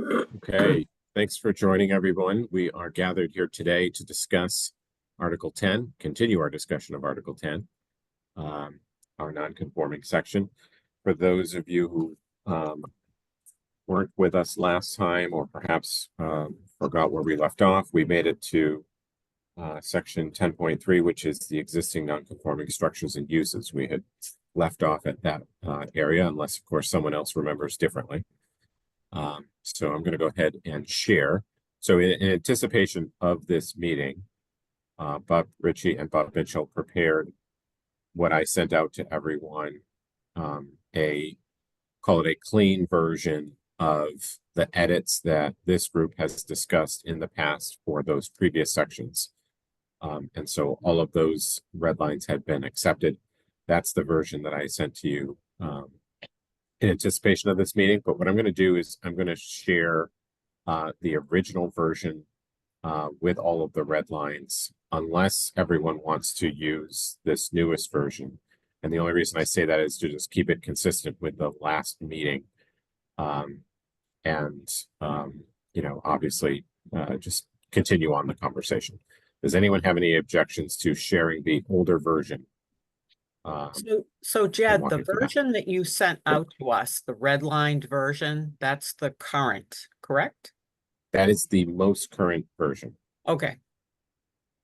Okay, thanks for joining everyone. We are gathered here today to discuss Article 10, continue our discussion of Article 10, our non-conforming section. For those of you who weren't with us last time or perhaps forgot where we left off, we made it to section 10.3, which is the existing non-conforming structures and uses. We had left off at that area, unless, of course, someone else remembers differently. So I'm going to go ahead and share. So in anticipation of this meeting, Bob Ritchie and Bob Mitchell prepared what I sent out to everyone, call it a clean version of the edits that this group has discussed in the past for those previous sections. And so all of those red lines had been accepted. That's the version that I sent to you in anticipation of this meeting. But what I'm going to do is I'm going to share the original version with all of the red lines, unless everyone wants to use this newest version. And the only reason I say that is to just keep it consistent with the last meeting. You know, obviously, just continue on the conversation. Does anyone have any objections to sharing the older version? So Jed, the version that you sent out to us, the redlined version, that's the current, correct? That is the most current version. Okay.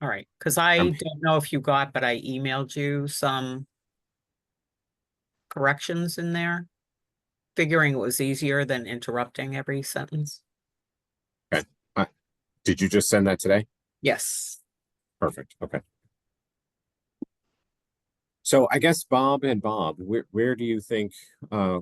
All right, because I don't know if you got, but I emailed you some corrections in there, figuring it was easier than interrupting every sentence. Okay. Did you just send that today? Yes. Perfect. Okay. So I guess Bob, where do you think,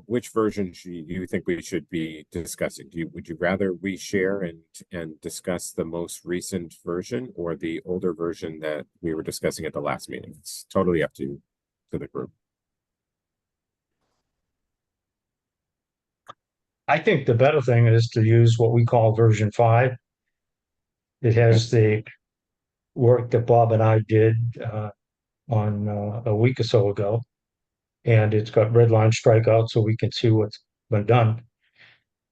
which version do you think we should be discussing? Would you rather we share and discuss the most recent version or the older version that we were discussing at the last meeting? It's totally up to the group. I think the better thing is to use what we call version 5. It has the work that Bob and I did on a week or so ago. And it's got red line strikeout so we can see what's been done.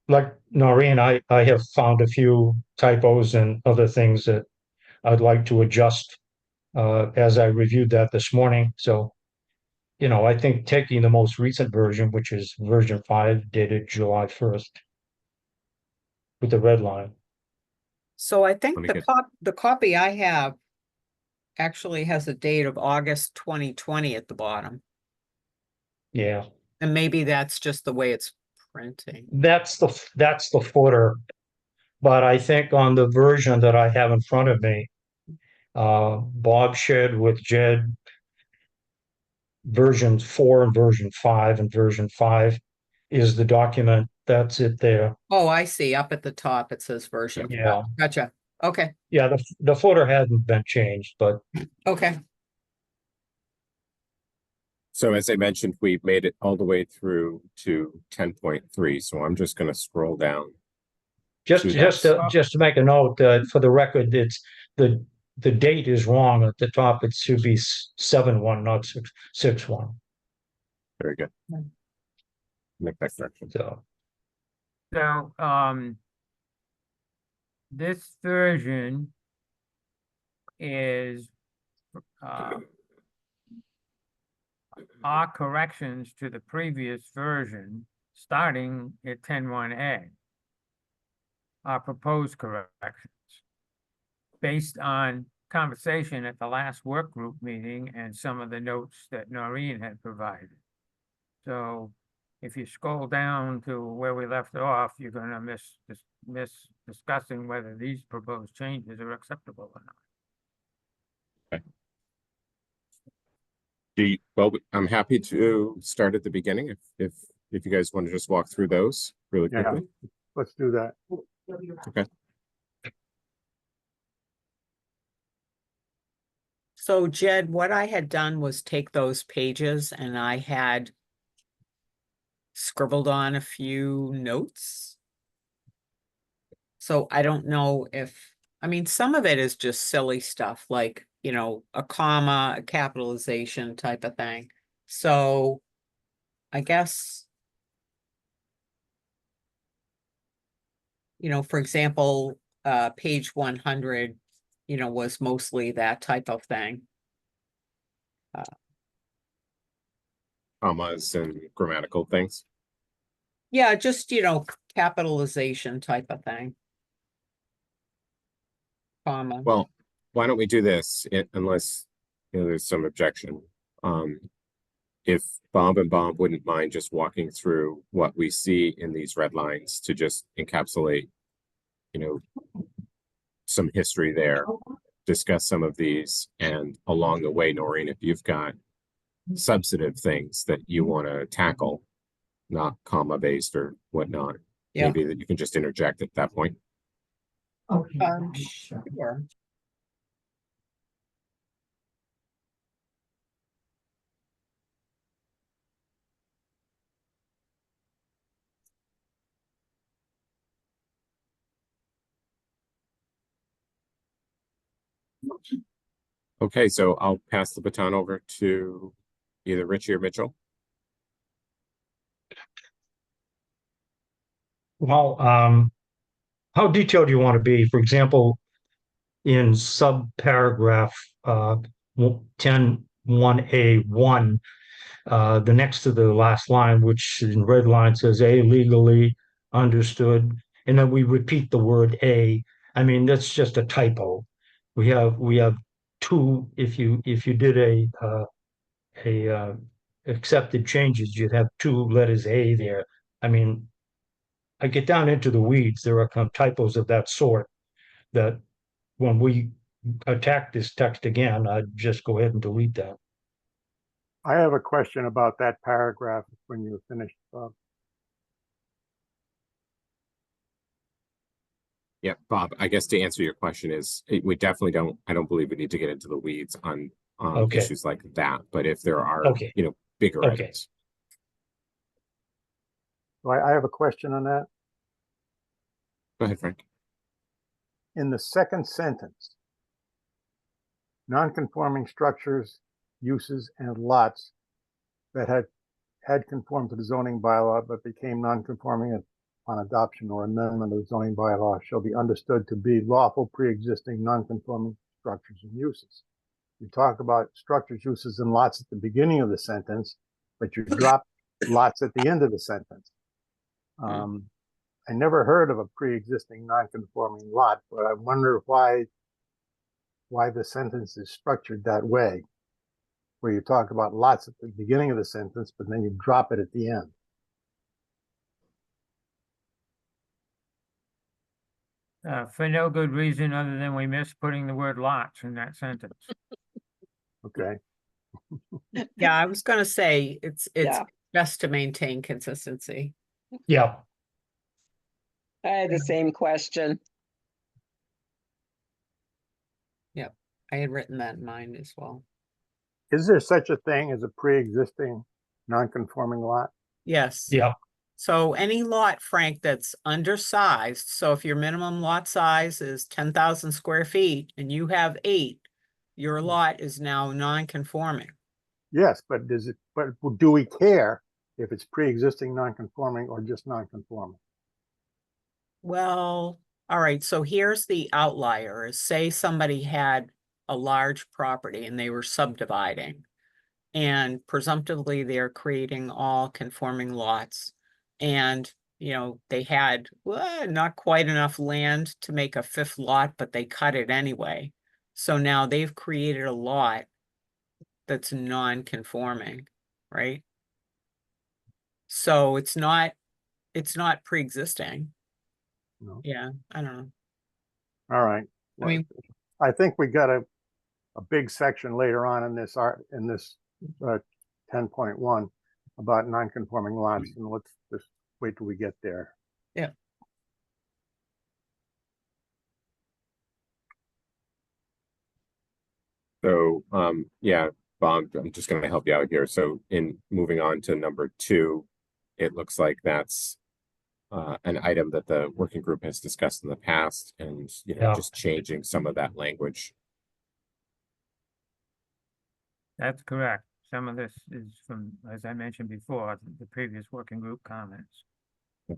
Like Noreen, I have found a few typos and other things that I'd like to adjust as I reviewed that this morning. So, you know, I think taking the most recent version, which is version 5, dated July 1st, with the red line. So I think the copy I have actually has a date of August 2020 at the bottom. Yeah. And maybe that's just the way it's printing. That's the footer. But I think on the version that I have in front of me, Bob shared with Jed version 4 and version 5, and version 5 is the document. That's it there. Oh, I see. Up at the top, it says version 4. Gotcha. Okay. Yeah, the footer hasn't been changed, but okay. So as I mentioned, we've made it all the way through to 10.3. So I'm just going to scroll down. Just to make a note, for the record, it's the date is wrong at the top. It should be 7/1, not 6/1. Very good. Make that correction. So this version is our corrections to the previous version, starting at 10.1a. Our proposed corrections based on conversation at the last work group meeting and some of the notes that Noreen had provided. So if you scroll down to where we left off, you're going to miss discussing whether these proposed changes are acceptable or not. Okay. Well, I'm happy to start at the beginning if you guys want to just walk through those really quickly. Yeah, let's do that. Okay. So Jed, what I had done was take those pages and I had scribbled on a few notes. So I don't know if, I mean, some of it is just silly stuff like, you know, a comma, a capitalization type of thing. So I guess for example, page 100, was mostly that type of thing. Commas and grammatical things. Yeah, just, capitalization type of thing. Comma. Well, why don't we do this, unless, there's some objection. If Bob and Bob wouldn't mind just walking through what we see in these red lines to just encapsulate, some history there, discuss some of these, and along the way, Noreen, if you've got substantive things that you want to tackle, not comma based or whatnot, Yeah. maybe that you can just interject at that point. Okay. Sure. Okay, so I'll pass the baton over to either Richie or Mitchell. Well, how detailed do you want to be? For example, in subparagraph 10(1)(a)(1), the next to the last line, which in red line says A legally understood, and then we repeat the word A. I mean, that's just a typo. We have two. If you did a accepted changes, you'd have two letters A there. I mean, I get down into the weeds, there are some typos of that sort that when we attack this text again, I'd just go ahead and delete that. I have a question about that paragraph when you're finished, Bob. Yeah, Bob, I guess to answer your question is, we definitely I don't believe we need to get into the weeds on Okay. issues like that, but if there are, Okay. bigger Okay. items. So I have a question on that. Go ahead, Frank. In the second sentence, non-conforming structures, uses, and lots that had conformed to the zoning bylaw but became non-conforming upon adoption or amendment of the zoning bylaw shall be understood to be lawful pre-existing non-conforming structures and uses. You talk about structures, uses, and lots at the beginning of the sentence, but you drop lots at the end of the sentence. I never heard of a pre-existing non-conforming lot, but I wonder why the sentence is structured that way, where you talk about lots at the beginning of the sentence, but then you drop it at the end. For no good reason other than we missed putting the word lots in that sentence. Okay. Yeah, I was gonna say, it's Yeah. best to maintain consistency. Yeah, I had the same question. I had written that in mine as well. Is there such a thing as a pre-existing non-conforming lot? Yes. yeah, So any lot, Frank, that's undersized, so if your minimum lot size is 10,000 square feet and you have 8, your lot is now non-conforming. Yes, but do we care if it's pre-existing non-conforming or just non-conforming? Well, all right, so here's the outlier, is say somebody had a large property and they were subdividing. And presumptively, they're creating all conforming lots. And, they had not quite enough land to make a 5th lot, but they cut it anyway. So now they've created a lot that's non-conforming, right? So it's not pre-existing. No. Yeah, I don't know. All right. I mean, I think we got a big section later on in this 10.1 about non-conforming lots, and let's just wait till we get there. Yeah. So, yeah, Bob, I'm just going to help you out here. So in moving on to number 2, it looks like that's an item that the working group has discussed in the past, and, Yeah. just changing some of that language. That's correct. Some of this is from, as I mentioned before, the previous working group comments.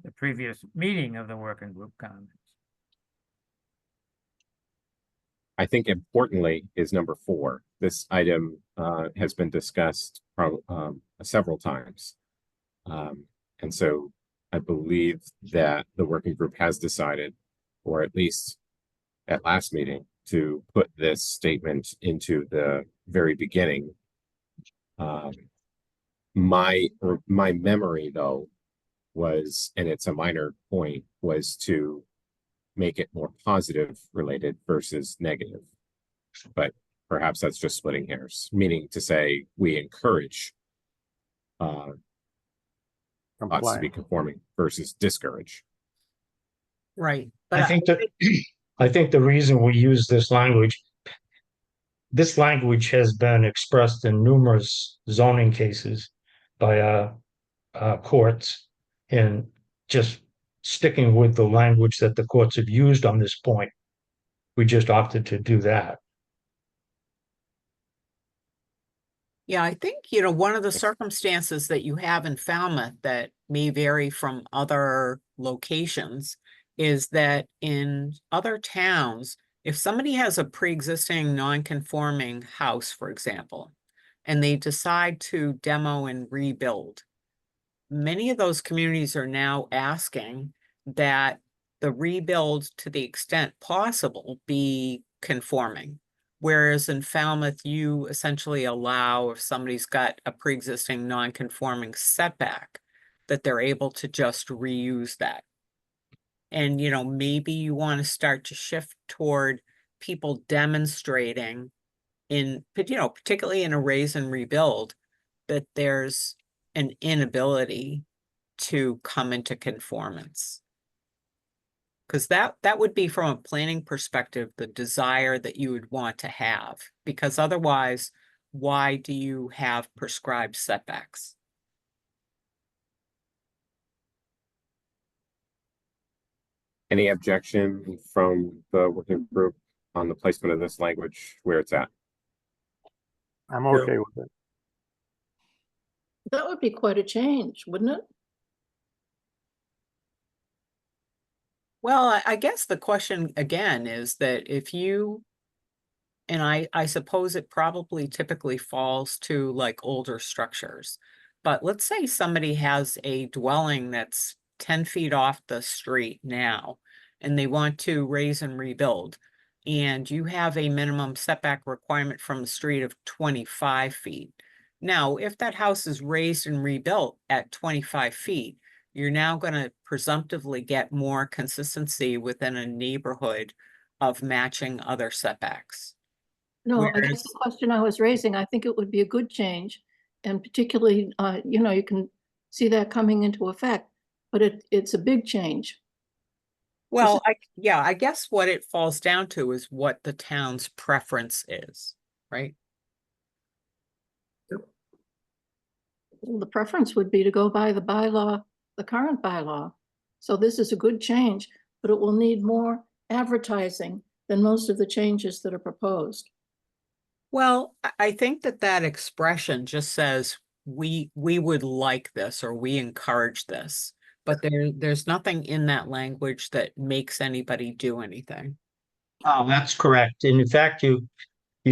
the previous meeting of the working group comments. I think importantly is number 4. This item has been discussed several times. And so I believe that the working group has decided, or at least at last meeting, to put this statement into the very beginning. My memory, though, was, and it's a minor point, was to make it more positive related versus negative. But perhaps that's just splitting hairs, meaning to say we encourage lots to be Compliant. conforming versus discourage. Right. But I think that, I think the reason we use this language has been expressed in numerous zoning cases by courts, and just sticking with the language that the courts have used on this point, we just opted to do that. Yeah, I think, one of the circumstances that you have in Falmouth that may vary from other locations is that in other towns, if somebody has a pre-existing non-conforming house, for example, and they decide to demo and rebuild, many of those communities are now asking that the rebuild, to the extent possible, be conforming. Whereas in Falmouth, you essentially allow, if somebody's got a pre-existing non-conforming setback, that they're able to just reuse that. And, maybe you want to start to shift toward people demonstrating particularly in a raise and rebuild, that there's an inability to come into conformance. Because that would be, from a planning perspective, the desire that you would want to have, because otherwise, why do you have prescribed setbacks? Any objection from the working group on the placement of this language where it's at? I'm okay with it. That would be quite a change, wouldn't it? Well, I guess the question again is that if you, and I suppose it probably typically falls to like older structures, but let's say somebody has a dwelling that's 10 feet off the street now, and they want to raise and rebuild, and you have a minimum setback requirement from the street of 25 feet. Now, if that house is raised and rebuilt at 25 feet, you're now going to presumptively get more consistency within a neighborhood of matching other setbacks. No, I guess Whereas- the question I was raising, I think it would be a good change. And particularly, you can see that coming into effect, but it's a big change. Well, I guess what it falls down to is what the town's preference is, right? Well, the preference would be to go by the bylaw, the current bylaw. So this is a good change, but it will need more advertising than most of the changes that are proposed. Well, I think that expression just says we would like this, or we encourage this, but there's nothing in that language that makes anybody do anything. Oh, that's correct. And in fact, you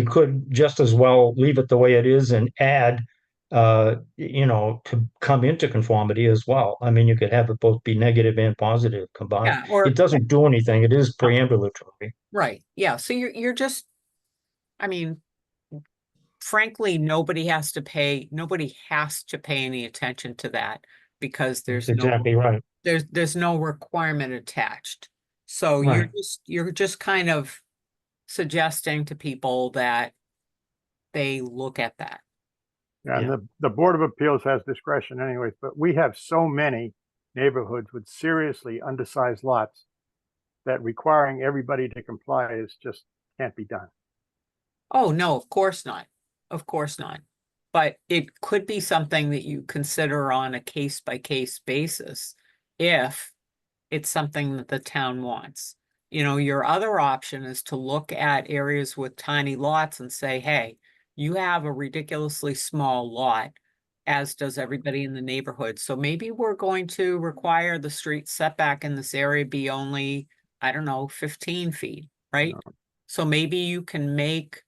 could just as well leave it the way it is and add, to come into conformity as well. I mean, you could have it both be negative and positive combined. Yeah, or It doesn't do anything. It is preambulatory. right. Yeah. So you're just, I mean, frankly, nobody has to pay any attention to that, because That's there's exactly right. there's no requirement attached. So Right. you're just kind of suggesting to people that they look at that. Yeah, and the Board of Appeals has discretion anyways, but we have so many neighborhoods with seriously undersized lots that requiring everybody to comply is just can't be done. Oh, no, of course not. Of course not. But it could be something that you consider on a case-by-case basis if it's something that the town wants. Your other option is to look at areas with tiny lots and say, hey, you have a ridiculously small lot as does everybody in the neighborhood. So maybe we're going to require the street setback in this area be only, I don't know, 15 feet, right? So maybe you can make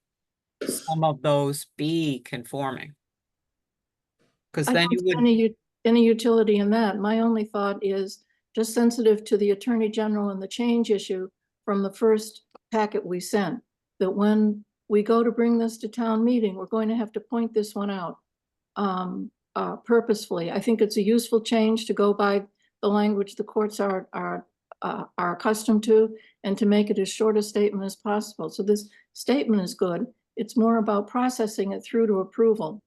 some of those be conforming. Because I then don't you see would, any utility in that. My only thought is just sensitive to the Attorney General and the change issue from the first packet we sent, that when we go to bring this to town meeting, we're going to have to point this one out purposefully. I think it's a useful change to go by the language the courts are accustomed to, and to make it as short a statement as possible. So this statement is good. It's more about processing it through to approval.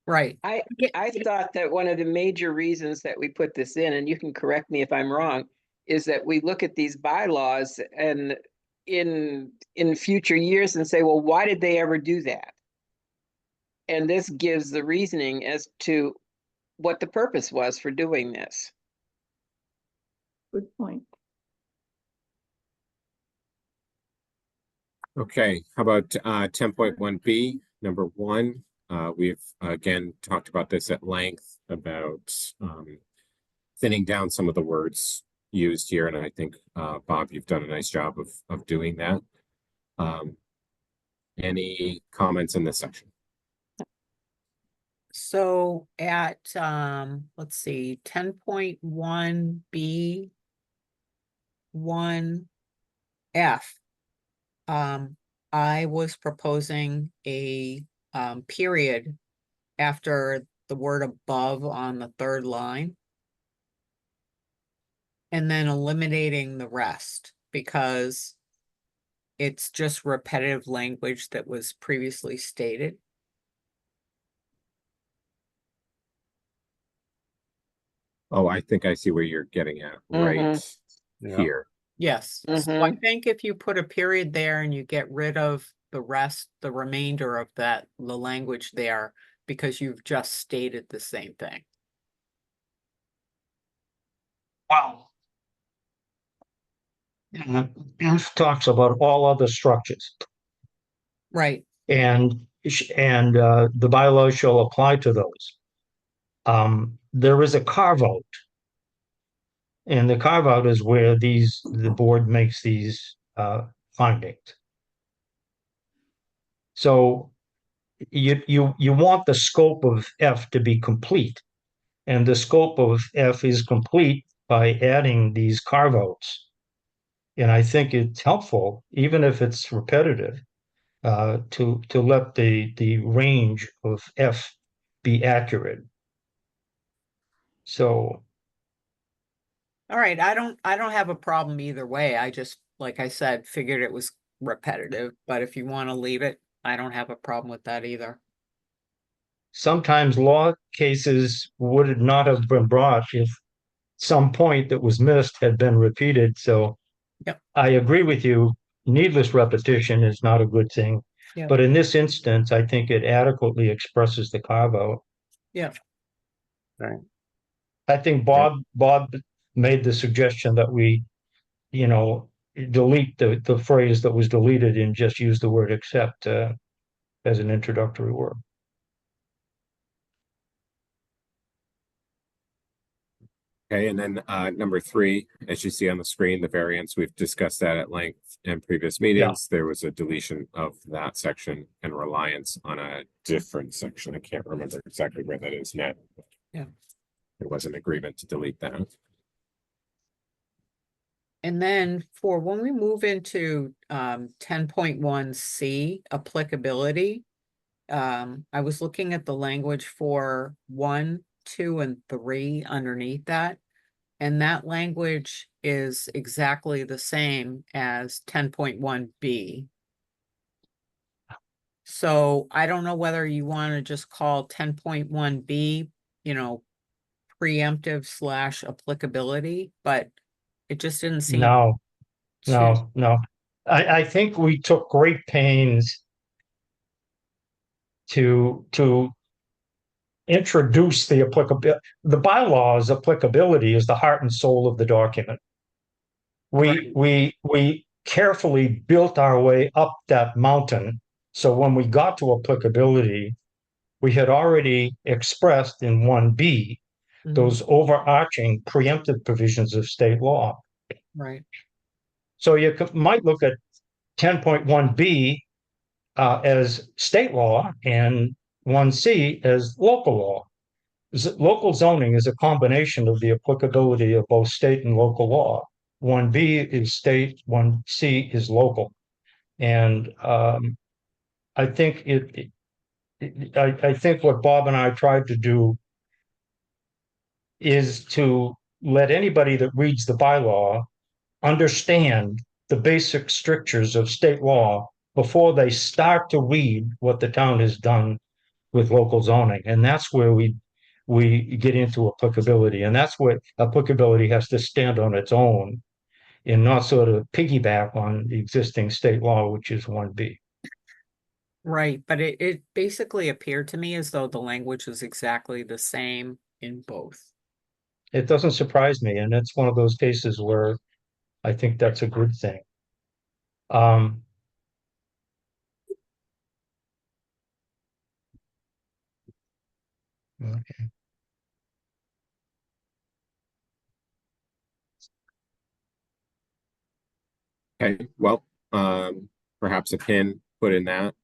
right. I thought that one of the major reasons that we put this in, and you can correct me if I'm wrong, is that we look at these bylaws and in future years and say, well, why did they ever do that? And this gives the reasoning as to what the purpose was for doing this. Good point. Okay, how about 10.1B, number 1? We've again talked about this at length about thinning down some of the words used here, and I think Bob, you've done a nice job of doing that. Any comments in this section? So at, let's see, 10.1B, 1F, I was proposing a period after the word above on the third line. And then eliminating the rest because it's just repetitive language that was previously stated. Oh, I think I see where you're getting at, right Yeah. here. Yes, so I think if you put a period there and you get rid of the rest, the remainder of that, the language there, because you've just stated the same thing. Wow. F talks about all other structures, Right, and the bylaws shall apply to those. There is a carve out, and the carve out is where the board makes these findings. So you want the scope of F to be complete, and the scope of F is complete by adding these carve outs. And I think it's helpful, even if it's repetitive, to let the range of F be accurate. So all right, I don't have a problem either way. I just, like I said, figured it was repetitive, but if you want to leave it, I don't have a problem with that either. sometimes law cases would not have been brought if some point that was missed had been repeated. So Yep. I agree with you. Needless repetition is not a good thing. Yep. But in this instance, I think it adequately expresses the carve out. Yeah. Okay. I think Bob made the suggestion that we, delete the phrase that was deleted and just use the word except as an introductory word. Okay, and then number 3, as you see on the screen, the variance, we've discussed that at length in previous meetings. There was a deletion of that section and reliance on a different section. I can't remember exactly where that is now. Yeah. There was an agreement to delete that. And then for when we move into 10.1C applicability, I was looking at the language for 1, 2, and 3 underneath that. And that language is exactly the same as 10.1B. So I don't know whether you want to just call 10.1B, preemptive / applicability, but it just didn't seem No, to. no. I think we took great pains to introduce the applicability. The bylaws applicability is the heart and soul of the document. We carefully built our way up that mountain. So when we got to applicability, we had already expressed in 1B Mhm. those overarching preemptive provisions of state law. Right, So you might look at 10.1B as state law and 1C as local law. Local zoning is a combination of the applicability of both state and local law. 1B is state, 1C is local. And I think I think what Bob and I tried to do is to let anybody that reads the bylaw understand the basic strictures of state law before they start to read what the town has done with local zoning. And that's where we get into applicability. And that's where applicability has to stand on its own and not sort of piggyback on the existing state law, which is 1B. right, but it basically appeared to me as though the language was exactly the same in both. It doesn't surprise me, and it's one of those cases where I think that's a good thing. Um, okay. Okay, well, perhaps a pin put in that,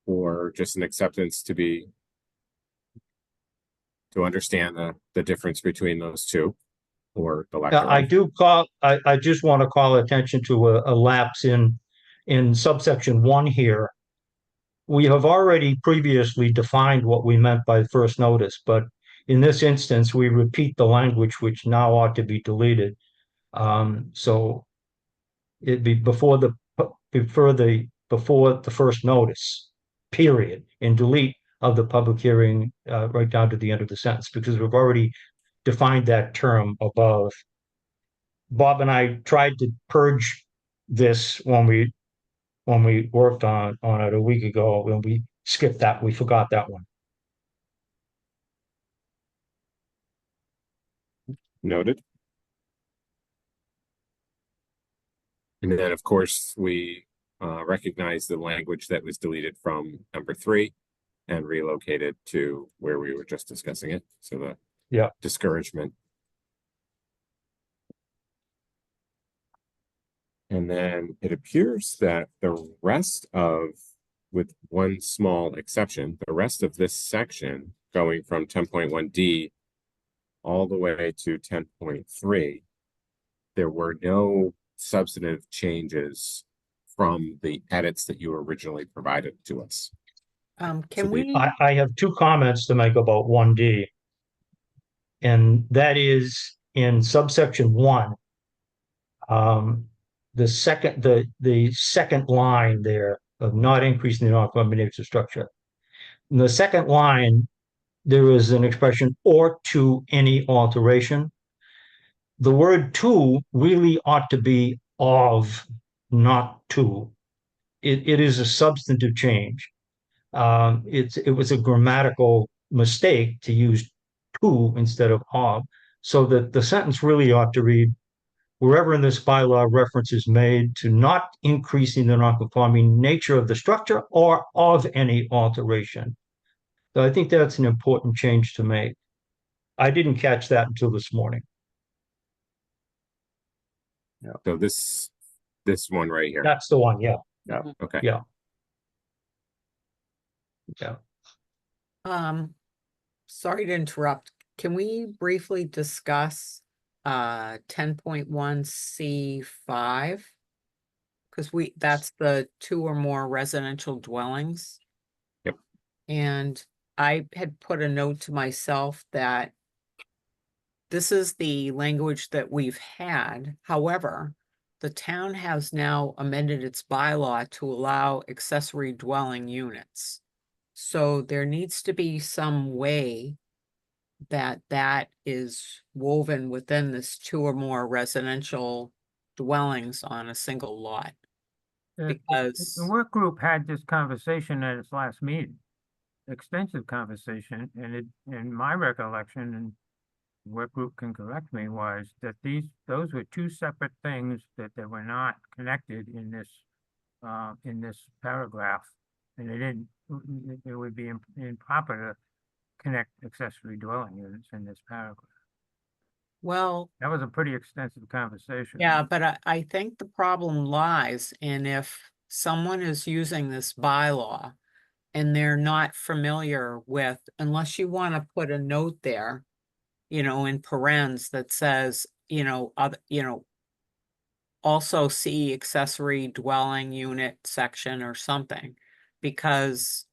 or just an acceptance to understand the difference between those two, or the lack I thereof. do call, I just want to call attention to a lapse in subsection 1 here. We have already previously defined what we meant by first notice, but in this instance, we repeat the language which now ought to be deleted. So it'd be before the first notice, period, and delete of the public hearing right down to the end of the sentence, because we've already defined that term above. Bob and I tried to purge this when we worked on it a week ago, and we skipped that. We forgot that one. Noted. And then, of course, we recognize the language that was deleted from number 3 and relocated to where we were just discussing it. So the discouragement. And then it appears that the rest of, with one small exception, the rest of this section going from 10.1D all the way to 10.3, there were no substantive changes from the edits that you originally provided to us. Can So we, I have 2 comments to make about 1D. And that is in subsection 1. The second line there of not increasing the non-conforming nature structure. In the second line, there is an expression or to any alteration. The word to really ought to be of, not to. It is a substantive change. It was a grammatical mistake to use to instead of of. So that the sentence really ought to read, wherever in this bylaw reference is made to not increasing the non-conforming nature of the structure or of any alteration. So I think that's an important change to make. I didn't catch that until this morning. So this one right here. That's the one, yeah. Okay. Yeah. sorry to interrupt. Can we briefly discuss 10.1C5? Because that's the 2 or more residential dwellings. Yep. And I had put a note to myself that this is the language that we've had. However, the town has now amended its bylaw to allow accessory dwelling units. So there needs to be some way that is woven within this 2 or more residential dwellings on a single lot. Because The work group had this conversation at its last meeting, extensive conversation, and in my recollection, and work group can correct me, was that those were 2 separate things that they were not connected in this paragraph. And it would be improper to connect accessory dwelling units in this paragraph. Well, That was a pretty extensive conversation. yeah, but I think the problem lies in if someone is using this bylaw and they're not familiar with, unless you want to put a note there, in parens that says, also see accessory dwelling unit section or something, because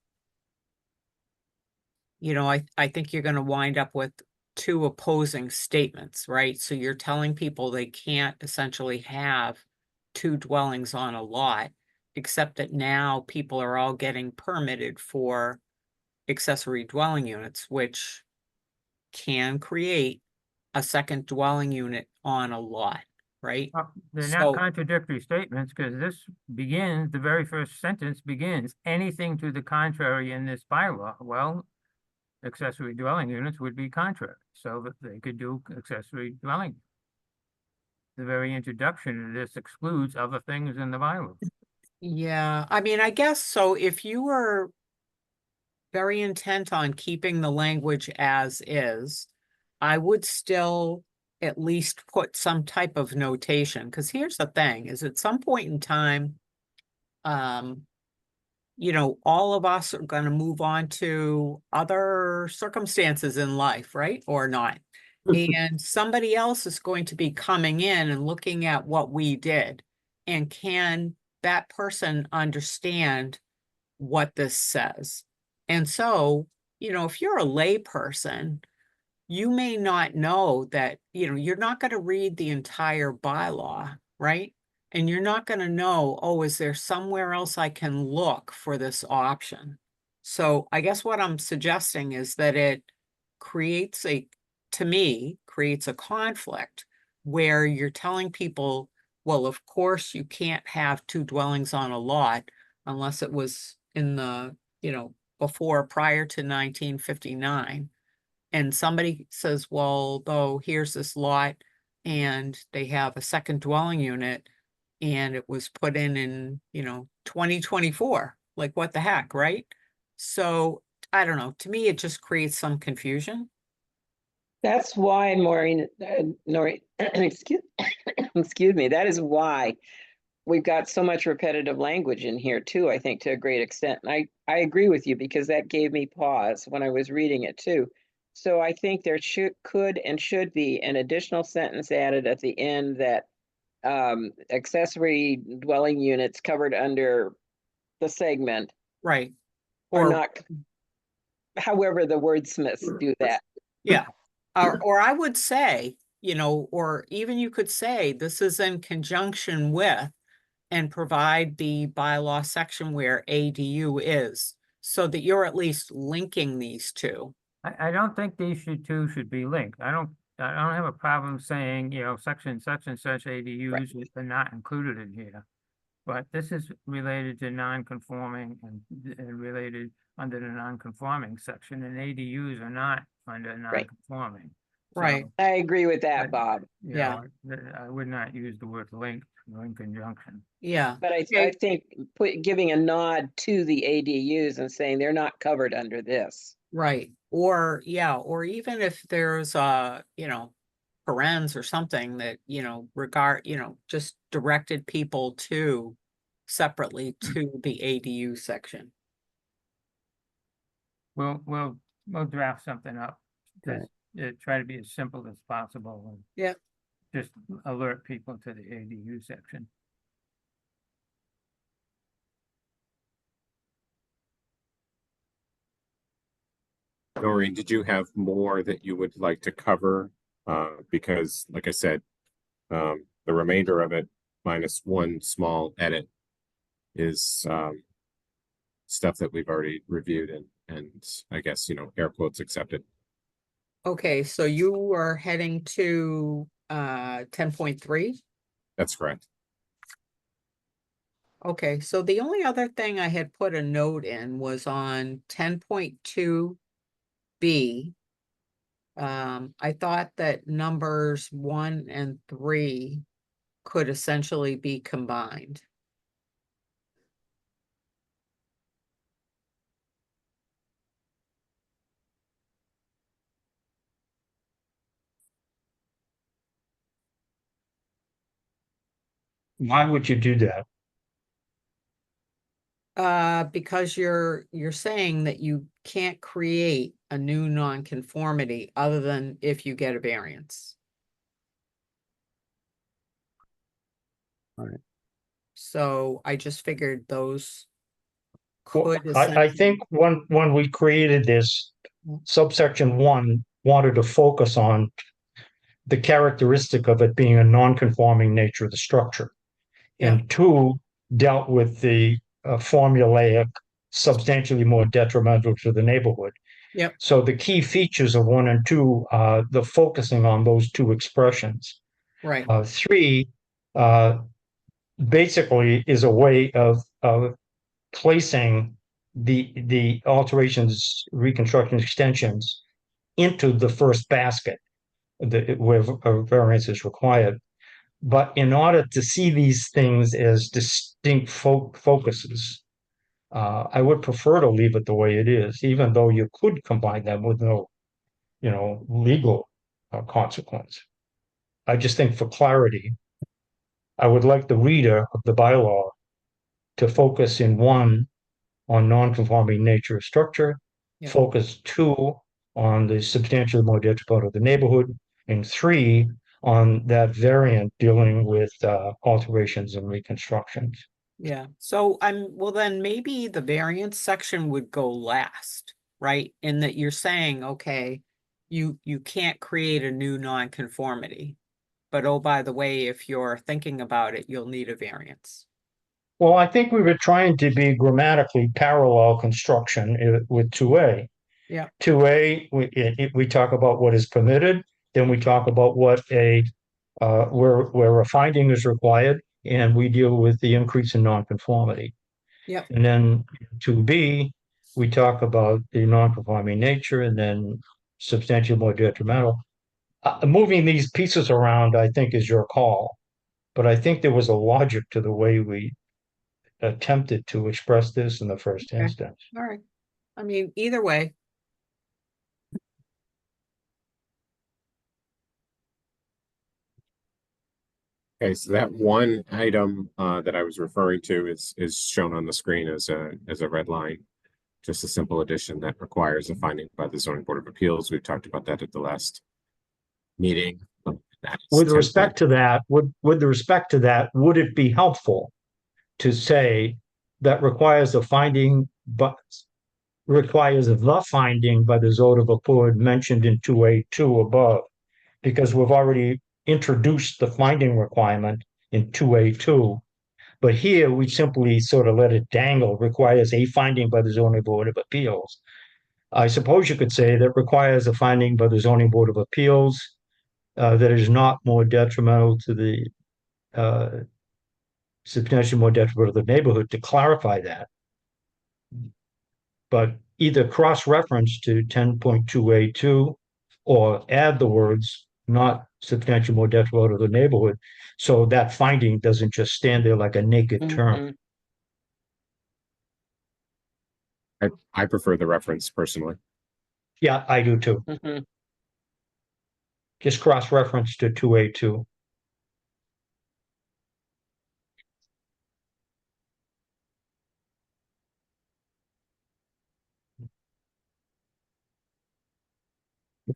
I think you're gonna wind up with two opposing statements, right? So you're telling people they can't essentially have two dwellings on a lot, except that now people are all getting permitted for accessory dwelling units, which can create a second dwelling unit on a lot, right? They're So- not contradictory statements, because this begins, the very first sentence begins, anything to the contrary in this bylaw. Well, accessory dwelling units would be contrary, so that they could do accessory dwelling. The very introduction of this excludes other things in the bylaw. Yeah, I mean, I guess so. If you were very intent on keeping the language as is, I would still at least put some type of notation, because here's the thing, is at some point in time, all of us are going to move on to other circumstances in life, right? Or not. And somebody else is going to be coming in and looking at what we did. And can that person understand what this says? And so, if you're a lay person, you may not know that, you're not going to read the entire bylaw, right? And you're not going to know, oh, is there somewhere else I can look for this option? So I guess what I'm suggesting is that it creates to me, creates a conflict where you're telling people, well, of course you can't have two dwellings on a lot unless it was in the, prior to 1959. And somebody says, well, though, here's this lot and they have a second dwelling unit and it was put in 2024. Like, what the heck, right? So I don't know. To me, it just creates some confusion. That's why, Maureen, Noreen, excuse me, that is why we've got so much repetitive language in here too, I think, to a great extent. And I agree with you, because that gave me pause when I was reading it too. So I think there could and should be an additional sentence added at the end that accessory dwelling units covered under the segment Right. or not, however the wordsmiths do that. Yeah. Or I would say, or even you could say this is in conjunction with, and provide the bylaw section where ADU is, so that you're at least linking these two. I don't think these two should be linked. I don't have a problem saying, section such and such ADUs are not included in here. But this is related to non-conforming and related under the non-conforming section, and ADUs are not under non-conforming. Right. So, I agree with that, Bob. Yeah. I would not use the word link or in conjunction. Yeah. But I think giving a nod to the ADUs and saying they're not covered under this. Right. Or even if there's parens or something that, just directed people separately to the ADU section. We'll draft something up. Try to be as simple as possible. And Yeah. just alert people to the ADU section. Noreen, did you have more that you would like to cover? Because like I said, the remainder of it, minus one small edit, is stuff that we've already reviewed and I guess, air quotes accepted. Okay, so you are heading to 10.3. That's correct. Okay, so the only other thing I had put a note in was on 10.2B. I thought that numbers 1 and 3 could essentially be combined. Why would you do that? Because you're saying that you can't create a new nonconformity other than if you get a variance. Right. So I just figured those Well, could I think essentially. when we created this, subsection 1 wanted to focus on the characteristic of it being a non-conforming nature of the structure. Yeah. And 2 dealt with the formulaic, substantially more detrimental to the neighborhood. Yep. So the key features of 1 and 2 are the focusing on those 2 expressions. Right. 3 basically is a way of placing the alterations, reconstruction, extensions into the first basket where a variance is required. But in order to see these things as distinct focuses, I would prefer to leave it the way it is, even though you could combine them with no, legal consequence. I just think for clarity, I would like the reader of the bylaw to focus in 1 on non-conforming nature of structure, Yeah. focus 2 on the substantially more detrimental of the neighborhood, and 3 on that variant dealing with alterations and reconstructions. Yeah, so well, then maybe the variance section would go last, right? In that you're saying, okay, you can't create a new nonconformity. But oh, by the way, if you're thinking about it, you'll need a variance. Well, I think we were trying to be grammatically parallel construction with 2A. Yeah. 2A, we talk about what is permitted, then we talk about what where a finding is required, and we deal with the increase in nonconformity. Yep. And then 2B, we talk about the nonconforming nature and then substantially more detrimental. Moving these pieces around, I think, is your call, but I think there was a logic to the way we attempted to express this in the first Okay. instance. All right. I mean, either way. Okay, so that one item that I was referring to is shown on the screen as a red line. Just a simple addition that requires a finding by the zoning board of appeals. We've talked about that at the last meeting. With respect to that, would it be helpful to say that requires the finding by the zoning board mentioned in 2A2 above? Because we've already introduced the finding requirement in 2A2. But here we simply sort of let it dangle, requires a finding by the zoning board of appeals. I suppose you could say that requires a finding by the zoning board of appeals that is not more detrimental to the substantially more detrimental to the neighborhood, to clarify that. But either cross-reference to 10.2A2 or add the words not substantially more detrimental to the neighborhood, so that finding doesn't just stand there like a naked term. I prefer the reference personally. Yeah, I do too. Just cross-reference to 2A2.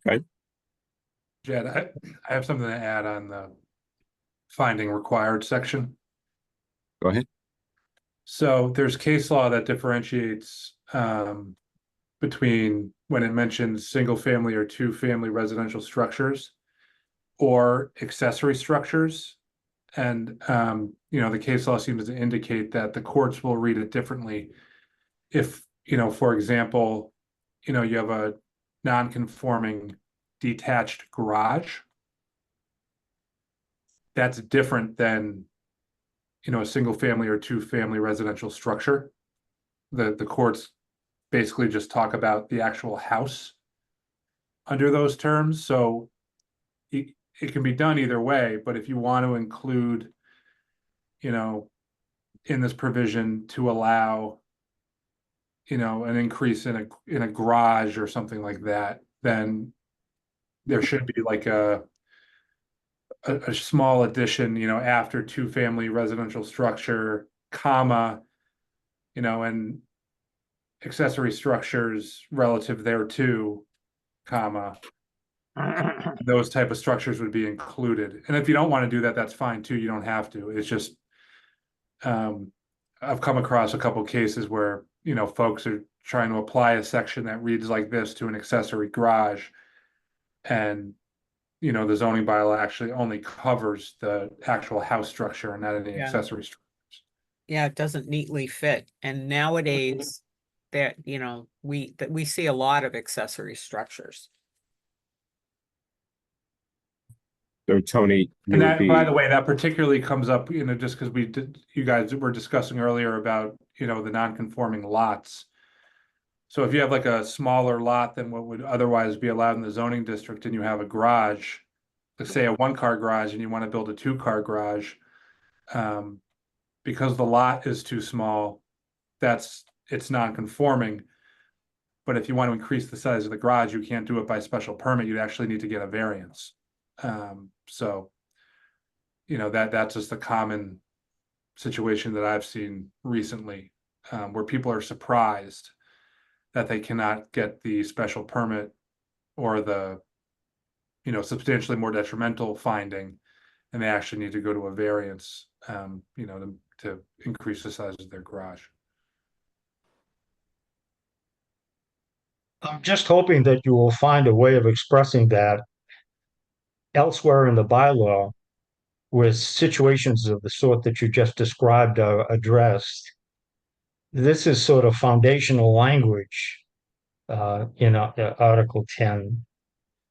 Okay. Jed, I have something to add on the finding required section. Go ahead. So there's case law that differentiates between when it mentions single family or 2-family residential structures or accessory structures. And, the case law seems to indicate that the courts will read it differently. If, for example, you have a non-conforming detached garage, that's different than, a single family or 2-family residential structure. The courts basically just talk about the actual house under those terms. So it can be done either way, but if you want to include, in this provision to allow, an increase in a garage or something like that, then there should be like a a small addition, after two-family residential structure, comma, and accessory structures relative thereto, comma, those type of structures would be included. And if you don't want to do that, that's fine too. You don't have to. It's just, I've come across a couple cases where, folks are trying to apply a section that reads like this to an accessory garage. And, the zoning bylaw actually only covers the actual house structure and not any Yeah. accessory structure. Yeah, it doesn't neatly fit. And nowadays that, we see a lot of accessory structures. So Tony, you And would that, be, by the way, that particularly comes up, just because you guys were discussing earlier about, the non-conforming lots. So if you have like a smaller lot than what would otherwise be allowed in the zoning district and you have a garage, let's say a one-car garage and you want to build a two-car garage, because the lot is too small, it's non-conforming. But if you want to increase the size of the garage, you can't do it by special permit. You'd actually need to get a variance. So, that's just a common situation that I've seen recently, where people are surprised that they cannot get the special permit or the, substantially more detrimental finding, and they actually need to go to a variance, to increase the size of their garage. I'm just hoping that you will find a way of expressing that elsewhere in the bylaw, where situations of the sort that you just described are addressed. This is sort of foundational language in Article 10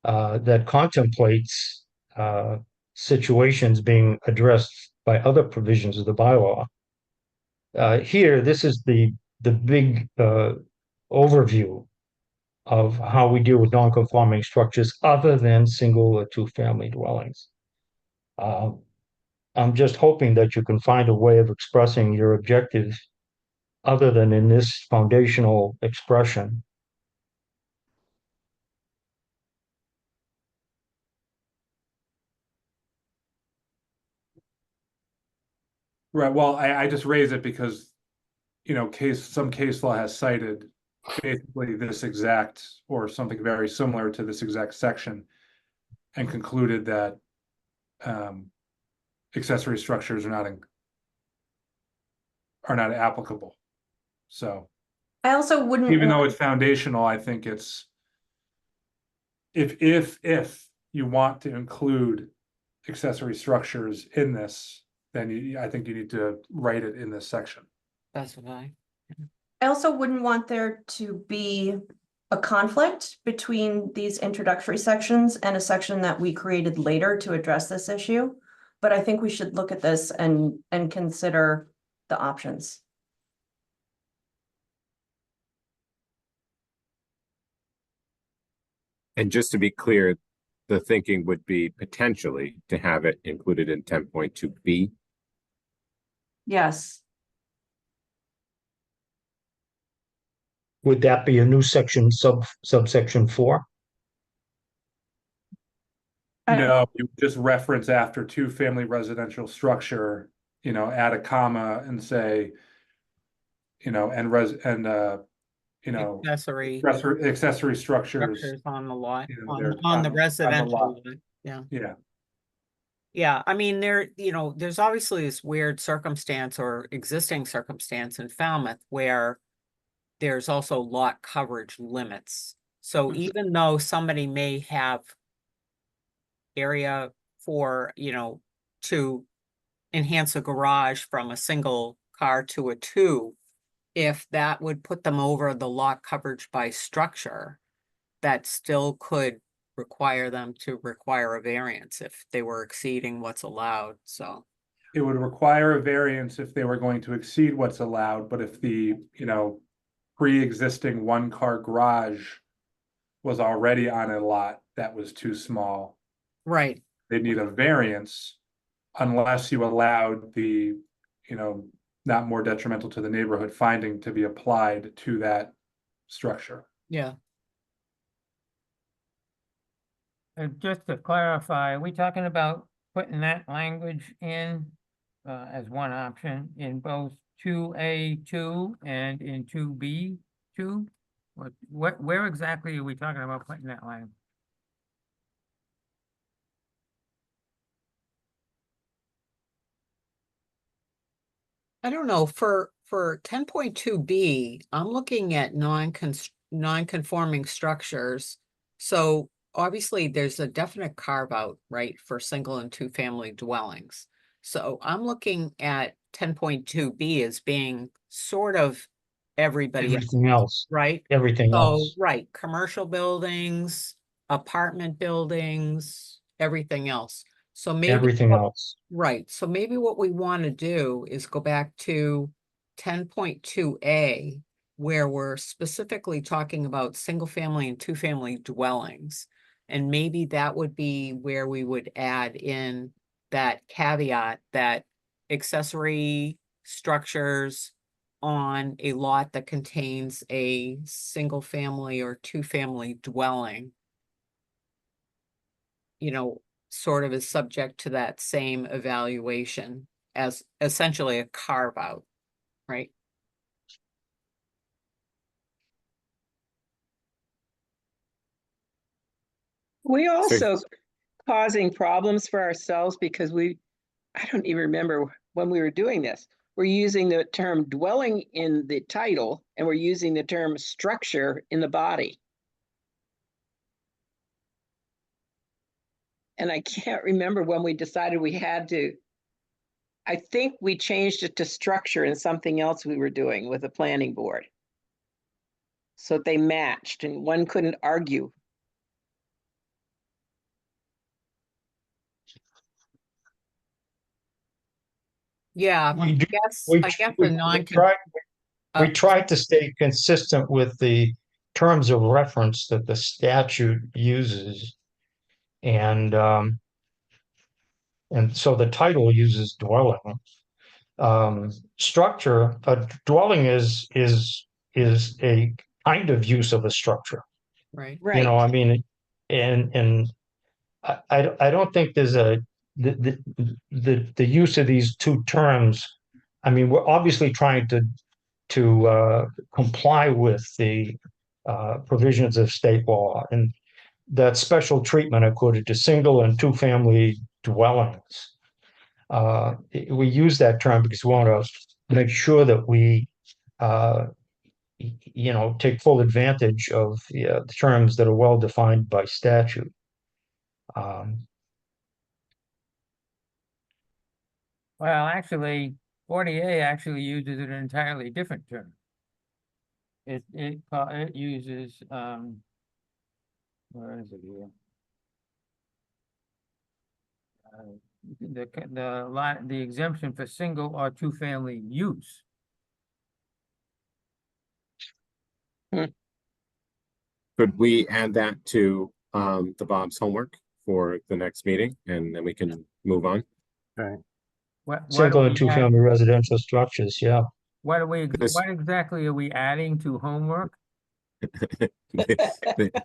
that contemplates situations being addressed by other provisions of the bylaw. Here, this is the big overview of how we deal with non-conforming structures other than single or two-family dwellings. I'm just hoping that you can find a way of expressing your objectives other than in this foundational expression. Right, well, I just raise it because, some case law has cited basically this exact, or something very similar to this exact section, and concluded that accessory structures are not applicable. So I also wouldn't even though want, it's foundational, I think it's, if you want to include accessory structures in this, then I think you need to write it in this section. That's what I also wouldn't want there to be a conflict between these introductory sections and a section that we created later to address this issue. But I think we should look at this and consider the options. and just to be clear, the thinking would be potentially to have it included in 10.2B. Yes. Would that be a new section, subsection 4? No, you just reference after two-family residential structure, add a comma and say, accessory accessory structures. structures on the lot, they're on the lot. residential, lot. Yeah. Yeah, Yeah, I mean, there's obviously this weird circumstance or existing circumstance in Falmouth where there's also lot coverage limits. So even though somebody may have area for, to enhance a garage from a single car to a two, if that would put them over the lot coverage by structure, that still could require them to require a variance if they were exceeding what's allowed, so. it would require a variance if they were going to exceed what's allowed, but if the, pre-existing one-car garage was already on a lot that was too small, Right, they'd need a variance unless you allowed the, not more detrimental to the neighborhood finding to be applied to that structure. yeah. And just to clarify, are we talking about putting that language in as one option in both 2A2 and in 2B2? Where exactly are we talking about putting that language? I don't know, for 10.2B, I'm looking at non-conforming structures. So obviously there's a definite carve out, right, for single and two-family dwellings. So I'm looking at 10.2B as being sort of everybody else, Everything else, right? everything So, else. right, commercial buildings, apartment buildings, everything else. So maybe. Everything else. Right, so maybe what we want to do is go back to 10.2A, where we're specifically talking about single-family and two-family dwellings. And maybe that would be where we would add in that caveat that accessory structures on a lot that contains a single-family or two-family dwelling, sort of is subject to that same evaluation as essentially a carve out, right? We So- also causing problems for ourselves because I don't even remember when we were doing this. We're using the term dwelling in the title and we're using the term structure in the body. And I can't remember when we decided we had to. I think we changed it to structure in something else we were doing with the planning board. So they matched and one couldn't argue. Yeah, We do, I guess we the non. tried to stay consistent with the terms of reference that the statute uses. And so the title uses dwelling. Structure, a dwelling is a kind of use of a structure. Right. You know, Right. I mean, and I don't think there's the use of these two terms. I mean, we're obviously trying to comply with the provisions of state law and that special treatment accorded to single and two-family dwellings. We use that term because we want to make sure that we take full advantage of the terms that are well defined by statute. Well, actually, 40A actually uses an entirely different term. It uses, where is it here? The exemption for single or two-family use. Could we add that to the Bob's homework for the next meeting and then we can move on? Okay. What do Single and we add- two-family residential structures, yeah. What are we, This- what exactly are we adding to homework?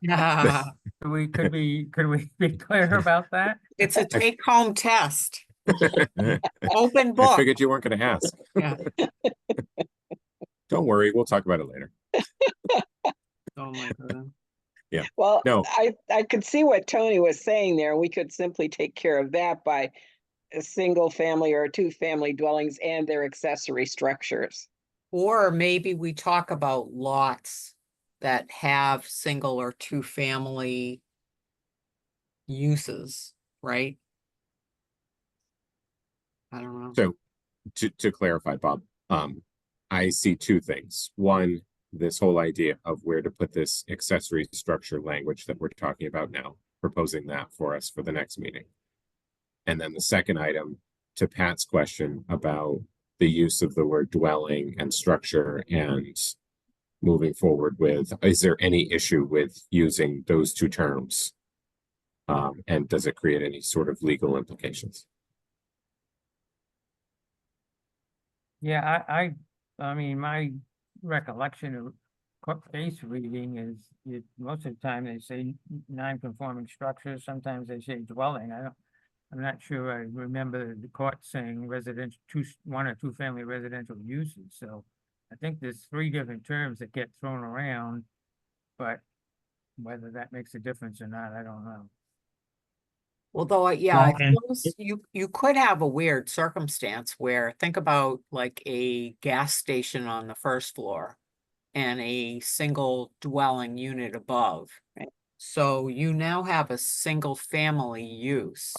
Yeah, Could we be clear about that? it's a take-home test, I open book. figured you weren't going to ask. Yeah. Don't worry, we'll talk about it later. Oh my God. Well, No. I could see what Tony was saying there. We could simply take care of that by a single family or two-family dwellings and their accessory structures. Or maybe we talk about lots that have single or two-family uses, right? I don't know. So to clarify, Bob, I see two things. One, this whole idea of where to put this accessory structure language that we're talking about now, proposing that for us for the next meeting. And then the second item, to Pat's question about the use of the word dwelling and structure and moving forward with, is there any issue with using those two terms? And does it create any sort of legal implications? Yeah, I mean, my recollection of case reading is most of the time they say non-conforming structures, sometimes they say dwelling. I'm not sure I remember the court saying residential, one or two family residential uses, so I think there's three different terms that get thrown around, but whether that makes a difference or not, I don't know. Although, yeah, I Well, and suppose you could have a weird circumstance where, think about like a gas station on the first floor and a single dwelling unit above. Right. So you now have a single family use.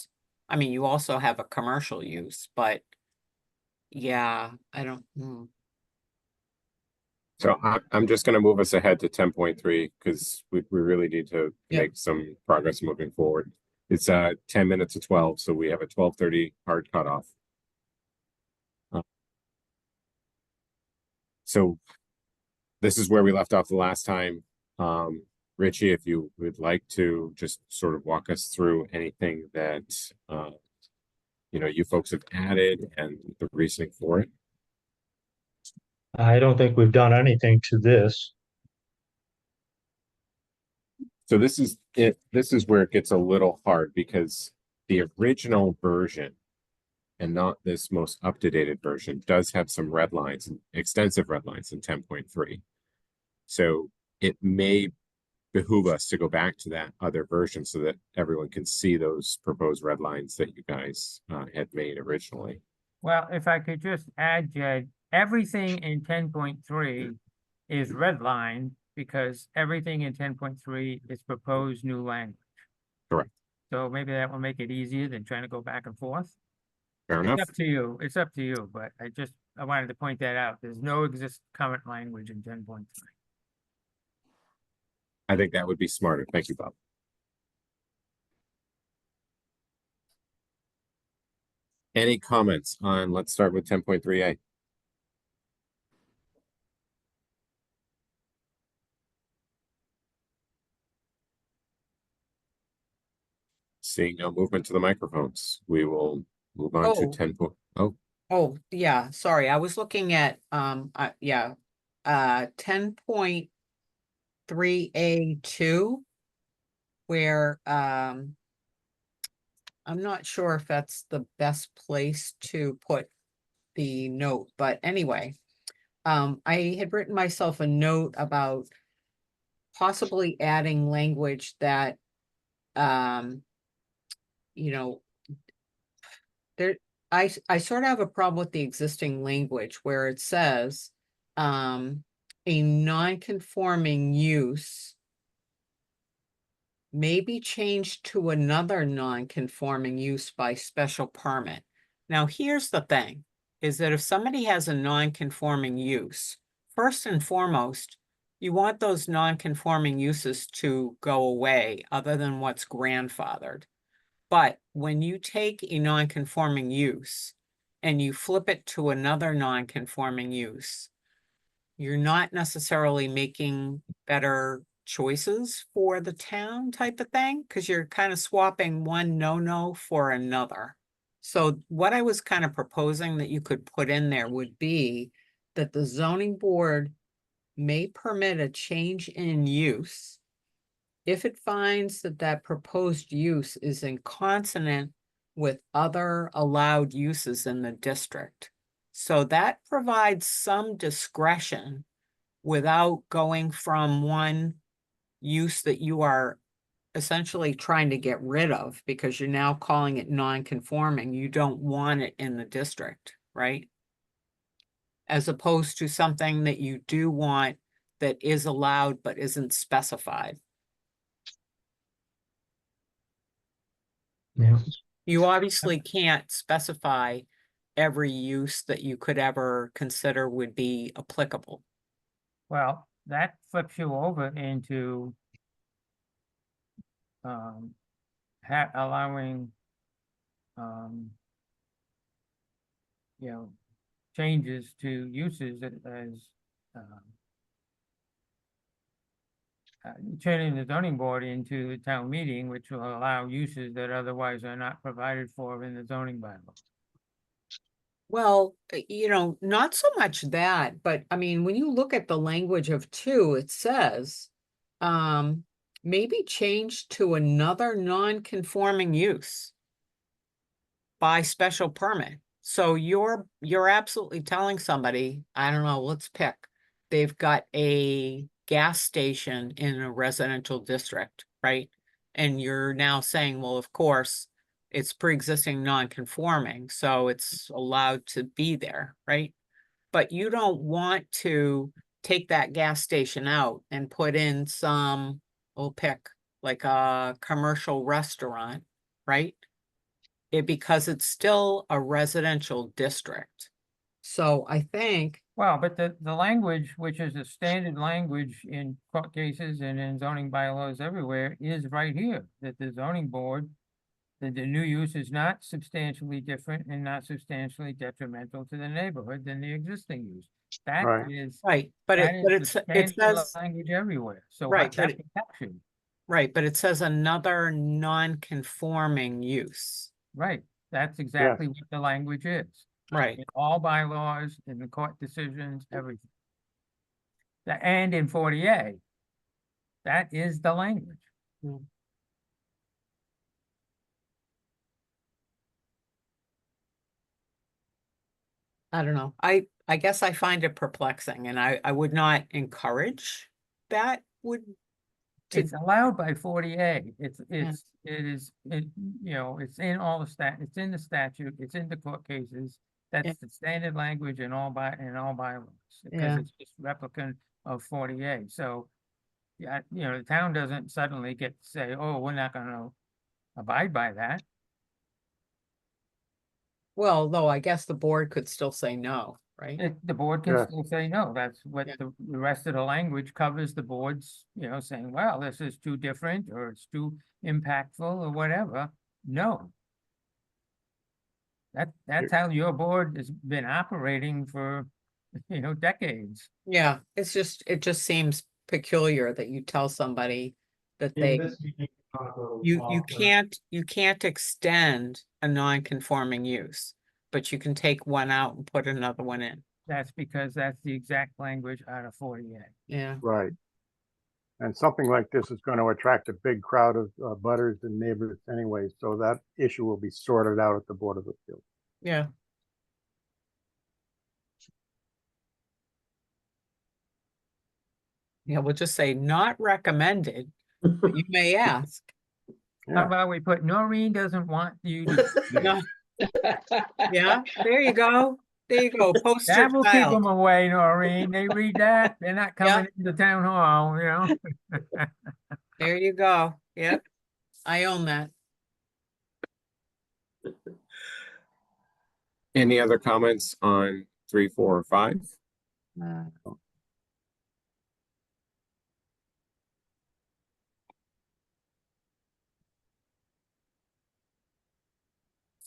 I mean, you also have a commercial use, but yeah, I don't. So I'm just gonna move us ahead to 10.3 because we really need to Yep. make some progress moving forward. It's 10 minutes to 12, so we have a 12:30 hard cutoff. So this is where we left off the last time. Richie, if you would like to just sort of walk us through anything that you folks have added and the reasoning for it. I don't think we've done anything to this. So this is it. This is where it gets a little hard because the original version and not this most up-to-date version does have some red lines, extensive red lines in 10.3. So it may behoove us to go back to that other version so that everyone can see those proposed red lines that you guys had made originally. Well, if I could just add, Jed, everything in 10.3 is redlined because everything in 10.3 is proposed new language. Correct. So maybe that will make it easier than trying to go back and forth. Fair enough. It's up to you. It's up to you, but I wanted to point that out. There's no current language in 10.3. I think that would be smarter. Thank you, Bob. Any comments on, let's start with 10.3A. Seeing no movement to the microphones, we will move on to Oh. 10. Oh, Oh, yeah, sorry, I was looking at, 10.3A2, where, I'm not sure if that's the best place to put the note, but anyway, I had written myself a note about possibly adding language that, you know, there, I sort of have a problem with the existing language where it says, a non-conforming use may be changed to another non-conforming use by special permit. Now, here's the thing, is that if somebody has a non-conforming use, first and foremost, you want those non-conforming uses to go away other than what's grandfathered. But when you take a non-conforming use and you flip it to another non-conforming use, you're not necessarily making better choices for the town type of thing, because you're kind of swapping one no-no for another. So what I was kind of proposing that you could put in there would be that the zoning board may permit a change in use if it finds that that proposed use is in consonant with other allowed uses in the district. So that provides some discretion without going from one use that you are essentially trying to get rid of because you're now calling it non-conforming. You don't want it in the district, right? As opposed to something that you do want that is allowed but isn't specified. Yeah. You obviously can't specify every use that you could ever consider would be applicable. Well, that flips you over into allowing changes to uses as turning the zoning board into the town meeting, which will allow uses that otherwise are not provided for in the zoning bylaw. Well, not so much that, but I mean, when you look at the language of 2, it says, maybe changed to another non-conforming use. by special permit. So you're absolutely telling somebody, I don't know, let's pick. They've got a gas station in a residential district, right? And you're now saying, well, of course, it's pre-existing non-conforming, so it's allowed to be there, right? But you don't want to take that gas station out and put in some, we'll pick like a commercial restaurant, right? Because it's still a residential district. So I think, Well, but the language, which is a standard language in court cases and in zoning bylaws everywhere, is right here, that the zoning board, that the new use is not substantially different and not substantially detrimental to the neighborhood than the existing use. That Right. is, right, but that it is the it standard says, language everywhere, so Right, that but protects you. right, but it says another non-conforming use. Right, that's exactly what the language is. Right, In all bylaws, in the court decisions, everything. And in 40A, that is the language. I don't know. I guess I find it perplexing, and I would not encourage that would. To- It's allowed by 40A. It is, you know, it's in all the it's in the statute, it's in the court cases. Yeah. That's the standard language in all bylaws, because Yeah. it's just replicant of 40A. So, yeah, you know, the town doesn't suddenly get to say, oh, we're not gonna abide by that. Well, though I guess the board could still say no, right? The board can Yes. still say no. That's what Yeah. the rest of the language covers, the boards, you know, saying, well, this is too different or it's too impactful or whatever. No. That's how your board has been operating for, you know, decades. Yeah, it just seems peculiar that you tell somebody that you can't extend a non-conforming use, but you can take one out and put another one in. That's because that's the exact language out of 48. Yeah, Right. And something like this is going to attract a big crowd of butters and neighbors anyway, so that issue will be sorted out at the Board of Appeals. yeah. Yeah, we'll just say not recommended, but you may ask. How Yeah, about we put Noreen doesn't want you to. No, yeah, there you go. There you go. Poster That will keep them child. away, Noreen. They read that, they're not Yeah. coming into town hall, you know? There you go. Yep. I own that. Any other comments on 3, 4, or 5?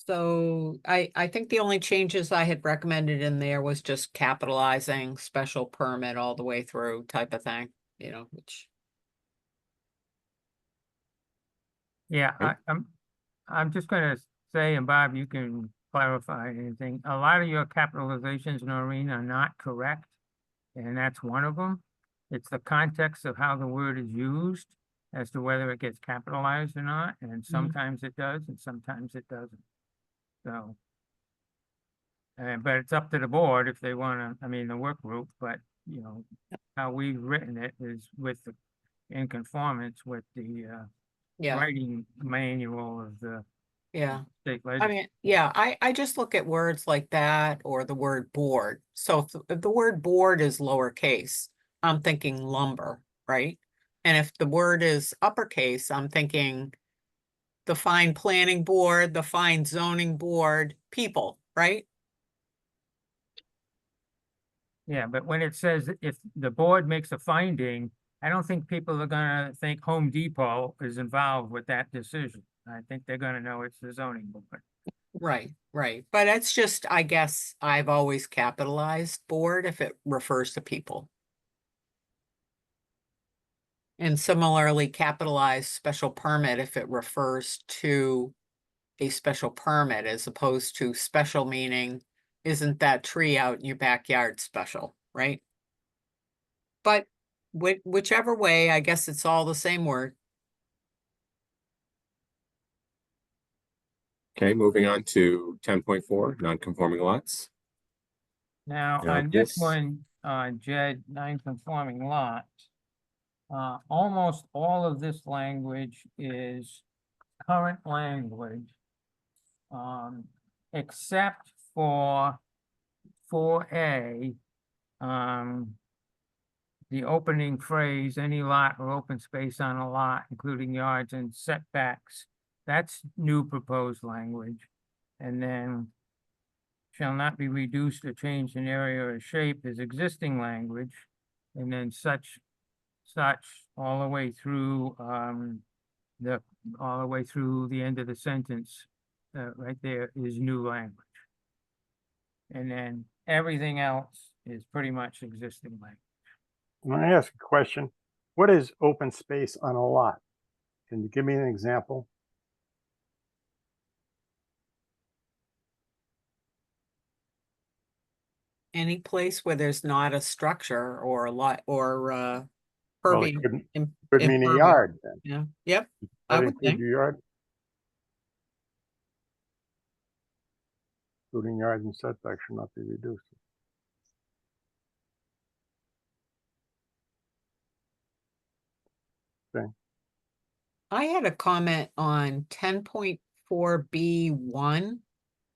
So I think the only changes I had recommended in there was just capitalizing special permit all the way through type of thing, you know, which, Yeah, Okay. I'm just gonna say, and Bob, you can clarify anything. A lot of your capitalizations, Noreen, are not correct. And that's one of them. It's the context of how the word is used as to whether it gets capitalized or not, and sometimes it does and sometimes it doesn't. So. But it's up to the board if they wanna, I mean, the work group, but, you know, how we've written it is with the, in conformance with the, yeah, writing manual of the yeah. state I legislature. mean, yeah, I just look at words like that or the word board. So if the word board is lowercase, I'm thinking lumber, right? And if the word is uppercase, I'm thinking the fine planning board, the fine zoning board, people, right? Yeah, but when it says if the board makes a finding, I don't think people are gonna think Home Depot is involved with that decision. I think they're gonna know it's the zoning board. Right, right. But it's just, I guess I've always capitalized board if it refers to people. And similarly capitalized special permit if it refers to a special permit as opposed to special meaning, isn't that tree out in your backyard special, right? But whichever way, I guess it's all the same word. Okay, moving on to 10.4, non-conforming lots. Now, Now on this this- one, Jed, non-conforming lot, almost all of this language is current language. Except for 4A, the opening phrase, any lot or open space on a lot, including yards and setbacks, that's new proposed language. And then shall not be reduced or changed in area or shape is existing language. And then such, all the way through, all the way through the end of the sentence, right there is new language. And then everything else is pretty much existing language. Let me ask a question. What is open space on a lot? Can you give me an example? Any place where there's not a structure or a lot or Well, it pervious. could mean a yard then. Yeah, yep, I That would include think. your yard? Including yards and setbacks should not be reduced. I had a comment on 10.4B1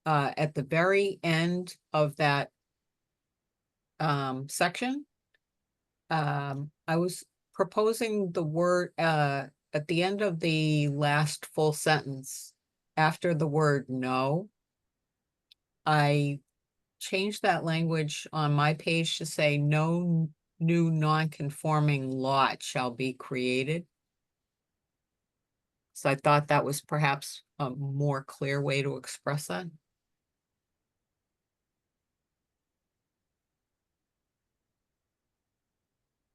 at the very end of that section. I was proposing the word at the end of the last full sentence, after the word no, I changed that language on my page to say no new non-conforming lot shall be created. So I thought that was perhaps a more clear way to express that.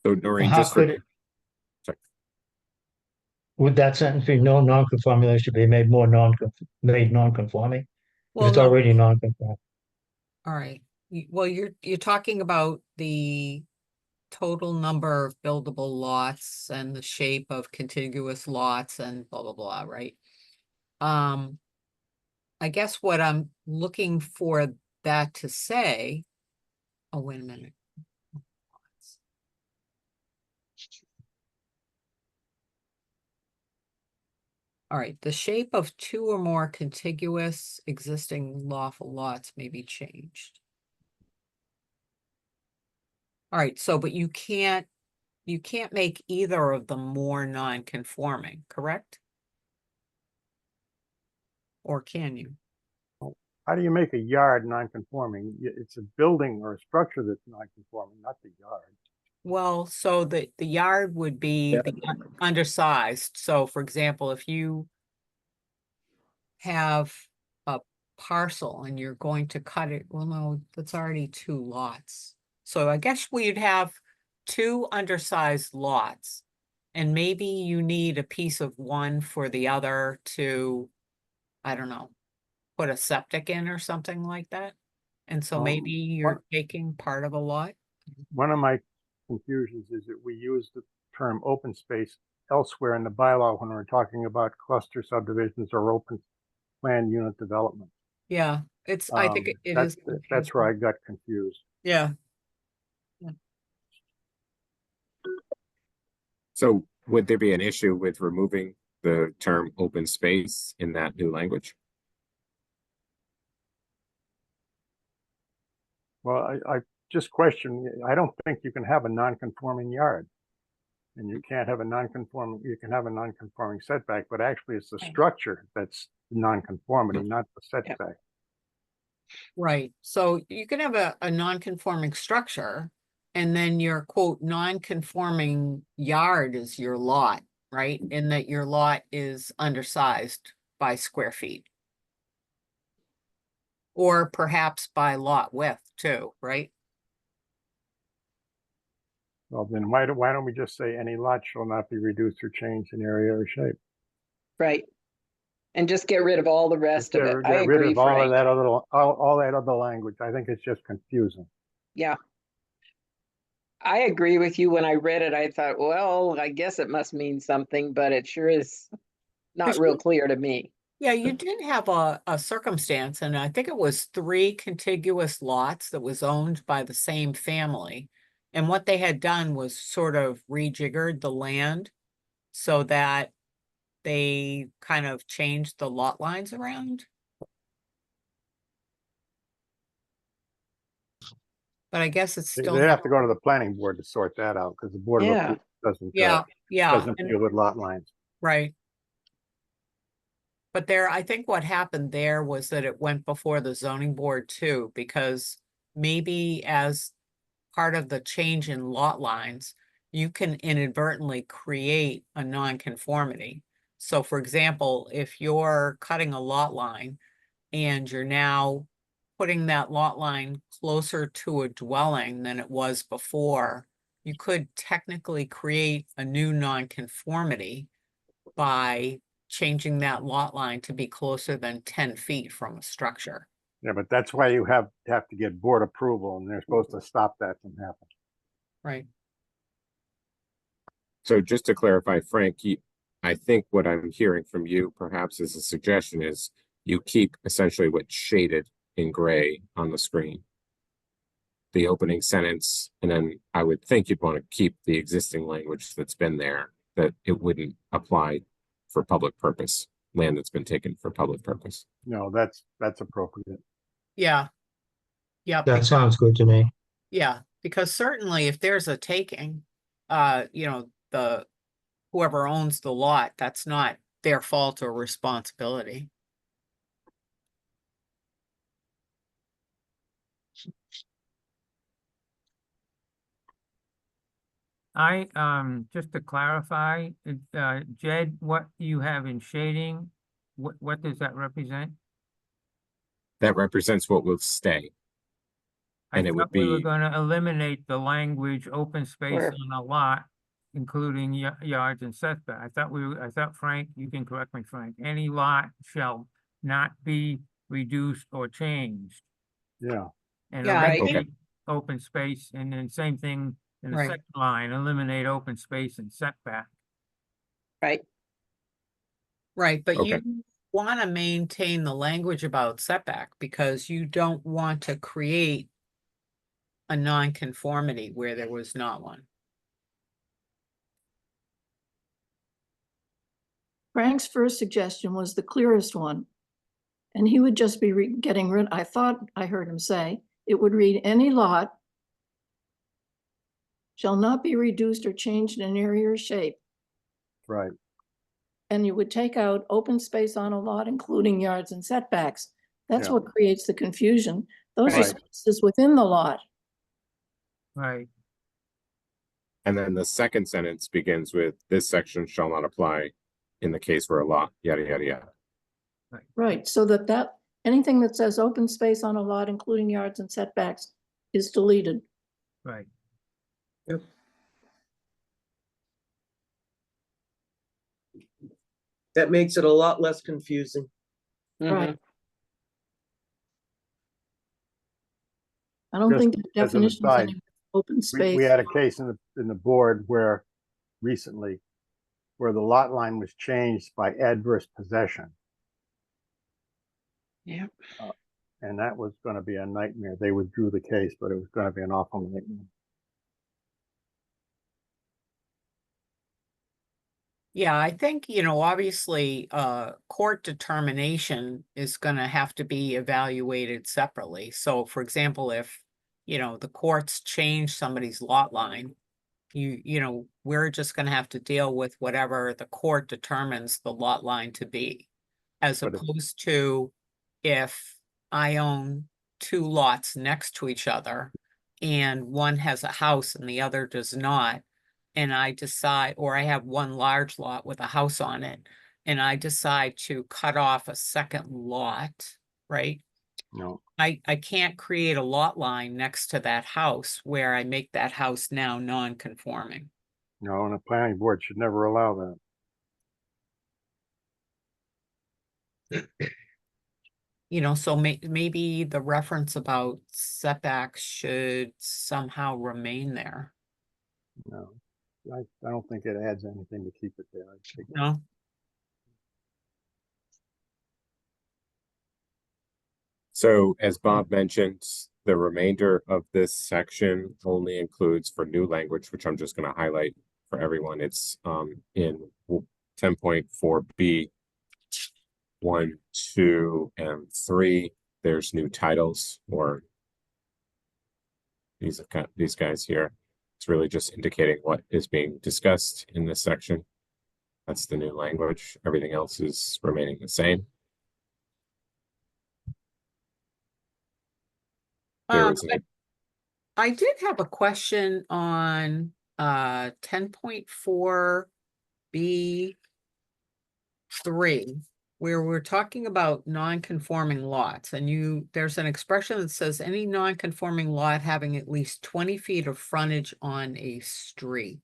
So Noreen, How just for, could it, sorry. would that sentence be no non-conforming should be made more made non-conforming? If Well, it's no, already non-conforming. all right. Well, you're talking about the total number of buildable lots and the shape of contiguous lots and blah, blah, blah, right? I guess what I'm looking for that to say, oh, wait a minute. All right, the shape of two or more contiguous existing lawful lots may be changed. All right, so, but you can't make either of them more non-conforming, correct? Or can you? How do you make a yard non-conforming? It's a building or a structure that's non-conforming, not the yard. Well, so the yard would be the undersized. So for example, if you have a parcel and you're going to cut it, well, no, that's already two lots. So I guess we'd have two undersized lots. And maybe you need a piece of one for the other to, I don't know, put a septic in or something like that. And so maybe you're taking part of a lot. One of my confusions is that we use the term open space elsewhere in the bylaw when we're talking about cluster subdivisions or open plan unit development. Yeah, I think it is. That's where I got confused. Yeah. So would there be an issue with removing the term open space in that new language? Well, I just question, I don't think you can have a non-conforming yard. And you can't have a non-conforming, you can have a non-conforming setback, but actually it's the structure that's non-conformity, not the setback. Right, so you can have a non-conforming structure, and then your quote, non-conforming yard is your lot, right? And that your lot is undersized by square feet. Or perhaps by lot width too, right? Well, then why don't we just say any lot shall not be reduced or changed in area or shape? Right. And just get rid of all the rest of it. I Get rid agree, of all of Frank. that other, all that other language. I think it's just confusing. Yeah. I agree with you. When I read it, I thought, well, I guess it must mean something, but it sure is not real clear to me. Yeah, you did have a circumstance, and I think it was 3 contiguous lots that was owned by the same family. And what they had done was sort of rejiggered the land so that they kind of changed the lot lines around. But I guess it's They still, they have to go to the planning board to sort that out, because the Board of Yeah. Appeals doesn't, yeah, doesn't and- deal with lot lines. right. But there, I think what happened there was that it went before the zoning board too, because maybe as part of the change in lot lines, you can inadvertently create a nonconformity. So for example, if you're cutting a lot line and you're now putting that lot line closer to a dwelling than it was before, you could technically create a new nonconformity by changing that lot line to be closer than 10 feet from a structure. Yeah, but that's why you have to get board approval, and they're supposed to stop that from happening. Right. So just to clarify, Frank, I think what I'm hearing from you perhaps as a suggestion is you keep essentially what's shaded in gray on the screen. The opening sentence, and then I would think you'd want to keep the existing language that's been there, that it wouldn't apply for public purpose, land that's been taken for public purpose. No, that's appropriate. Yeah. Yep. That sounds good to me. Yeah, because certainly if there's a taking, you know, whoever owns the lot, that's not their fault or responsibility. Just to clarify, Jed, what you have in shading, what does that represent? That represents what will stay. And I it would thought we were be- gonna eliminate the language, open space Where? on a lot, including yards and setback. I thought, Frank, you can correct me, Frank, any lot shall not be reduced or changed. Yeah, And Yeah, I think- eliminate open space, and then same thing in the Right. second line, eliminate open space and setback. Right, Right, but Okay. you want to maintain the language about setback because you don't want to create a nonconformity where there was not one. Frank's first suggestion was the clearest one. And he would just be getting rid, I thought I heard him say, it would read any lot shall not be reduced or changed in area or shape. right. And you would take out open space on a lot, including yards and setbacks. That's Yeah. what creates the confusion. Those are Right. spaces within the lot. Right, And then the second sentence begins with, this section shall not apply in the case where a lot, yada, yada, yada. Right, so that anything that says open space on a lot, including yards and setbacks, is deleted. right. That makes it a lot less confusing. Right. mhm. I don't Just think the as an definitions aside, anymore, open We space. had a case in the board where recently, where the lot line was changed by adverse possession. Yep. And that was gonna be a nightmare. They withdrew the case, but it was gonna be an awful nightmare. Yeah, I think, you know, obviously, court determination is gonna have to be evaluated separately. So for example, if, you know, the courts change somebody's lot line, you know, we're just gonna have to deal with whatever the court determines the lot line to be. As But if- opposed to if I own 2 lots next to each other and one has a house and the other does not, and I decide, or I have one large lot with a house on it, and I decide to cut off a second lot, right? No, I can't create a lot line next to that house where I make that house now non-conforming. no, and the planning board should never allow that. You know, so maybe the reference about setbacks should somehow remain there. No. I don't think it adds anything to keep it there. I think No? So as Bob mentioned, the remainder of this section only includes for new language, which I'm just going to highlight for everyone. It's in 10.4B, 1, 2, and 3. There's new titles, or these guys here. It's really just indicating what is being discussed in this section. That's the new language. Everything else is remaining the same. There was an I did have a question on 10.4B3, where we're talking about non-conforming lots, and there's an expression that says any non-conforming lot having at least 20 feet of frontage on a street.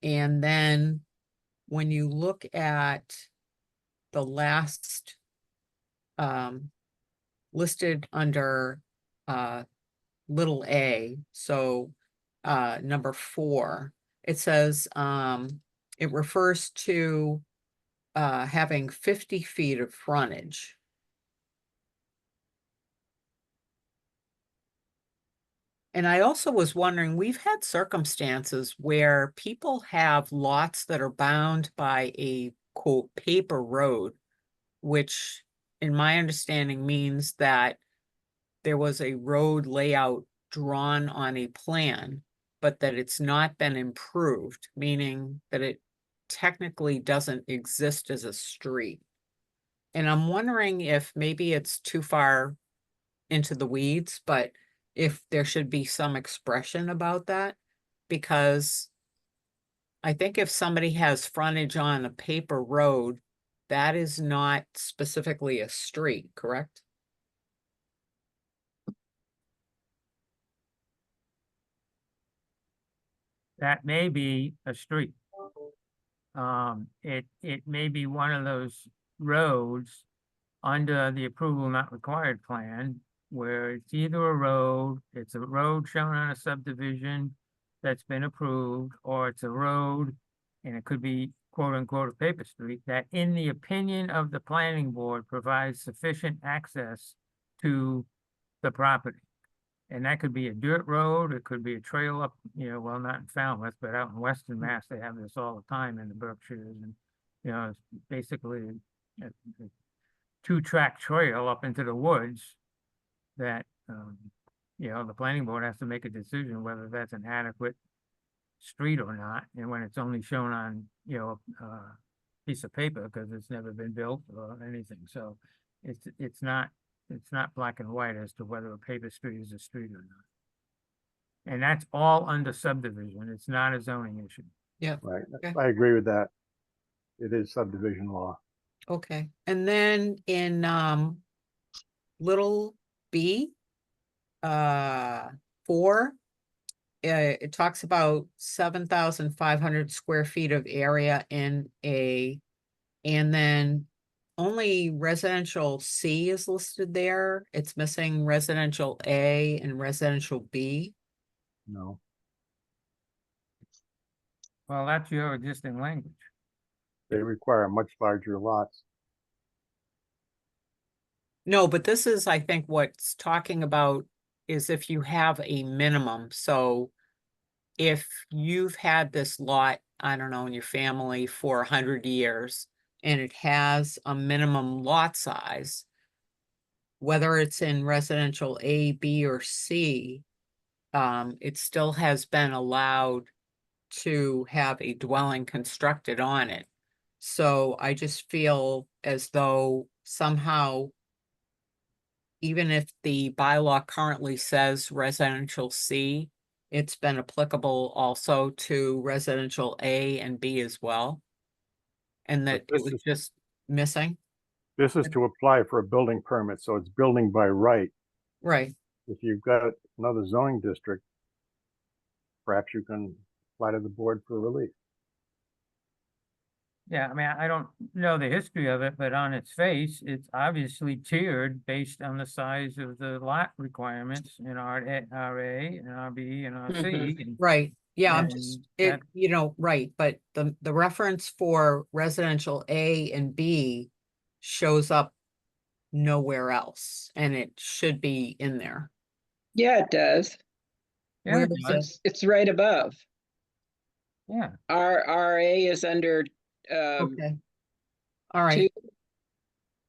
And then when you look at the last listed under little a, so number 4, it says it refers to having 50 feet of frontage. And I also was wondering, we've had circumstances where people have lots that are bound by a quote paper road, which in my understanding means that there was a road layout drawn on a plan, but that it's not been improved, meaning that it technically doesn't exist as a street. And I'm wondering if maybe it's too far into the weeds, but if there should be some expression about that, because I think if somebody has frontage on a paper road, that is not specifically a street, correct? That may be a street. It may be one of those roads under the approval not required plan, where it's either a road, it's a road shown on a subdivision that's been approved, or it's a road, and it could be quote unquote a paper street, that in the opinion of the planning board provides sufficient access to the property. And that could be a dirt road, it could be a trail up, well, not in Falmouth, but out in Western Mass, they have this all the time in the Berkshires, and, it's basically a 2-track trail up into the woods that, the planning board has to make a decision whether that's an adequate street or not, and when it's only shown on, a piece of paper, because it's never been built or anything, so it's not black and white as to whether a paper street is a street or not. And that's all under subdivision. It's not a zoning issue. Yeah. Right. Okay. I agree with that. It is subdivision law. Okay. And then in little b, 4, it talks about 7,500 square feet of area in a, and then only residential C is listed there. It's missing residential A and residential B. No. Well, that's your existing language. They require much larger lots. No, but this is, I think, what's talking about is if you have a minimum. So if you've had this lot, I don't know, in your family for 100 years, and it has a minimum lot size, whether it's in residential A, B, or C, it still has been allowed to have a dwelling constructed on it. So I just feel as though somehow, even if the bylaw currently says residential C, it's been applicable also to residential A and B as well. And that it was just missing. This is to apply for a building permit, so it's building by right. Right. If you've got another zoning district, perhaps you can apply to the board for relief. Yeah, I mean, I don't know the history of it, but on its face, it's obviously tiered based on the size of the lot requirements in RA and RB and RC. and Right. Yeah, I'm and just, that- right, but the reference for residential A and B shows up nowhere else, and it should be in there. Yeah, it does. Yeah, Where it is does. It's right above. Yeah, RA is under, Okay. All right,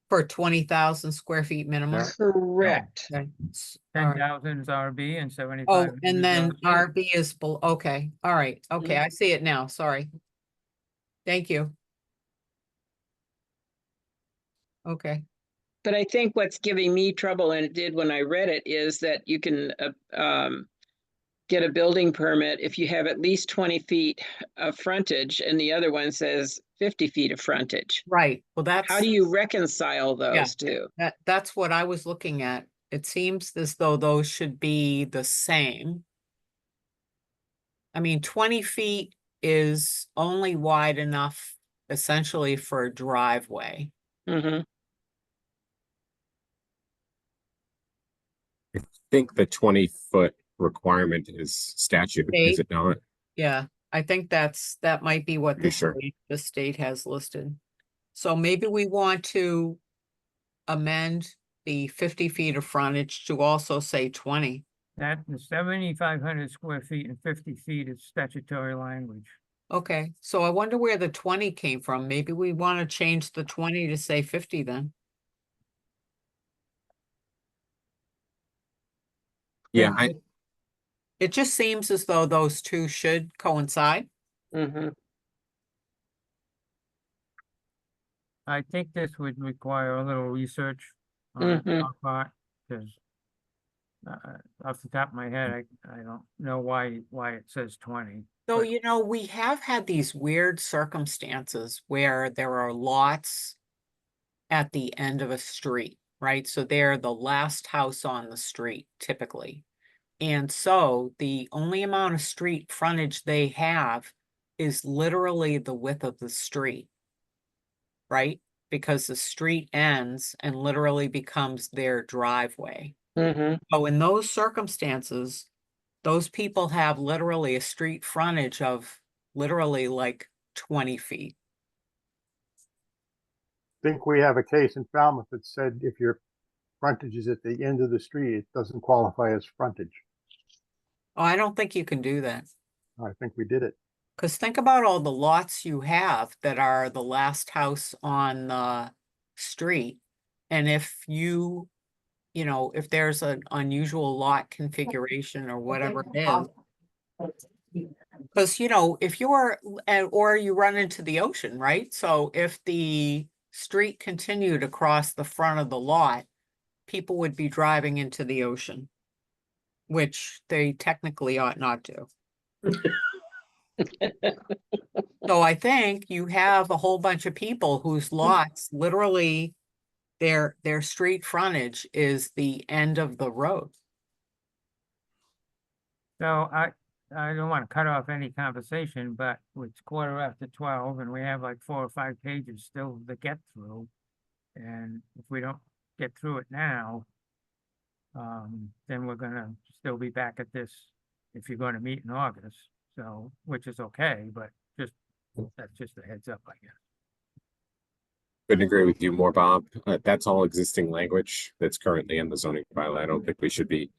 for 20,000 square feet minimum. correct. Okay. All ten right. thousand is RB and Oh, 75. and then is RB is, okay, all right, okay, I see it now, sorry. Thank you. Okay, But I think what's giving me trouble, and it did when I read it, is that you can get a building permit if you have at least 20 feet of frontage, and the other one says 50 feet of frontage. right, well, How that's, do you reconcile those two? that's what I was looking at. It seems as though those should be the same. I mean, 20 feet is only wide enough essentially for a driveway. Mhm. I think the 20-foot requirement is statute, is State? it not? Yeah, I think that might be what Pretty sure. the state has listed. So maybe we want to amend the 50 feet of frontage to also say 20. That the 7,500 square feet and 50 feet is statutory language. Okay, so I wonder where the 20 came from. Maybe we want to change the 20 to say 50 then. Yeah, It just seems as though those two should coincide. Mhm. I think this would require a little research on Mhm. our part, because off the top of my head, I don't know why it says 20. So, but we have had these weird circumstances where there are lots at the end of a street, right? So they're the last house on the street typically. And so the only amount of street frontage they have is literally the width of the street, right? Because the street ends and literally becomes their driveway. Mhm. So in those circumstances, those people have literally a street frontage of literally like 20 feet. Think we have a case in Falmouth that said if your frontage is at the end of the street, it doesn't qualify as frontage. Oh, I don't think you can do that. I think we did it. Because think about all the lots you have that are the last house on the street. And if if there's an unusual lot configuration or whatever it is. Because, if you're, or you run into the ocean, right? So if the street continued across the front of the lot, people would be driving into the ocean, which they technically ought not to. So I think you have a whole bunch of people whose lots literally their street frontage is the end of the road. So I don't want to cut off any conversation, but it's 12:15 and we have like 4 or 5 pages still to get through. And if we don't get through it now, then we're gonna still be back at this if you're going to meet in August. So, which is okay, but that's just a heads up, I guess. couldn't agree with you more, Bob. That's all existing language that's currently in the zoning bylaw. I don't think we should be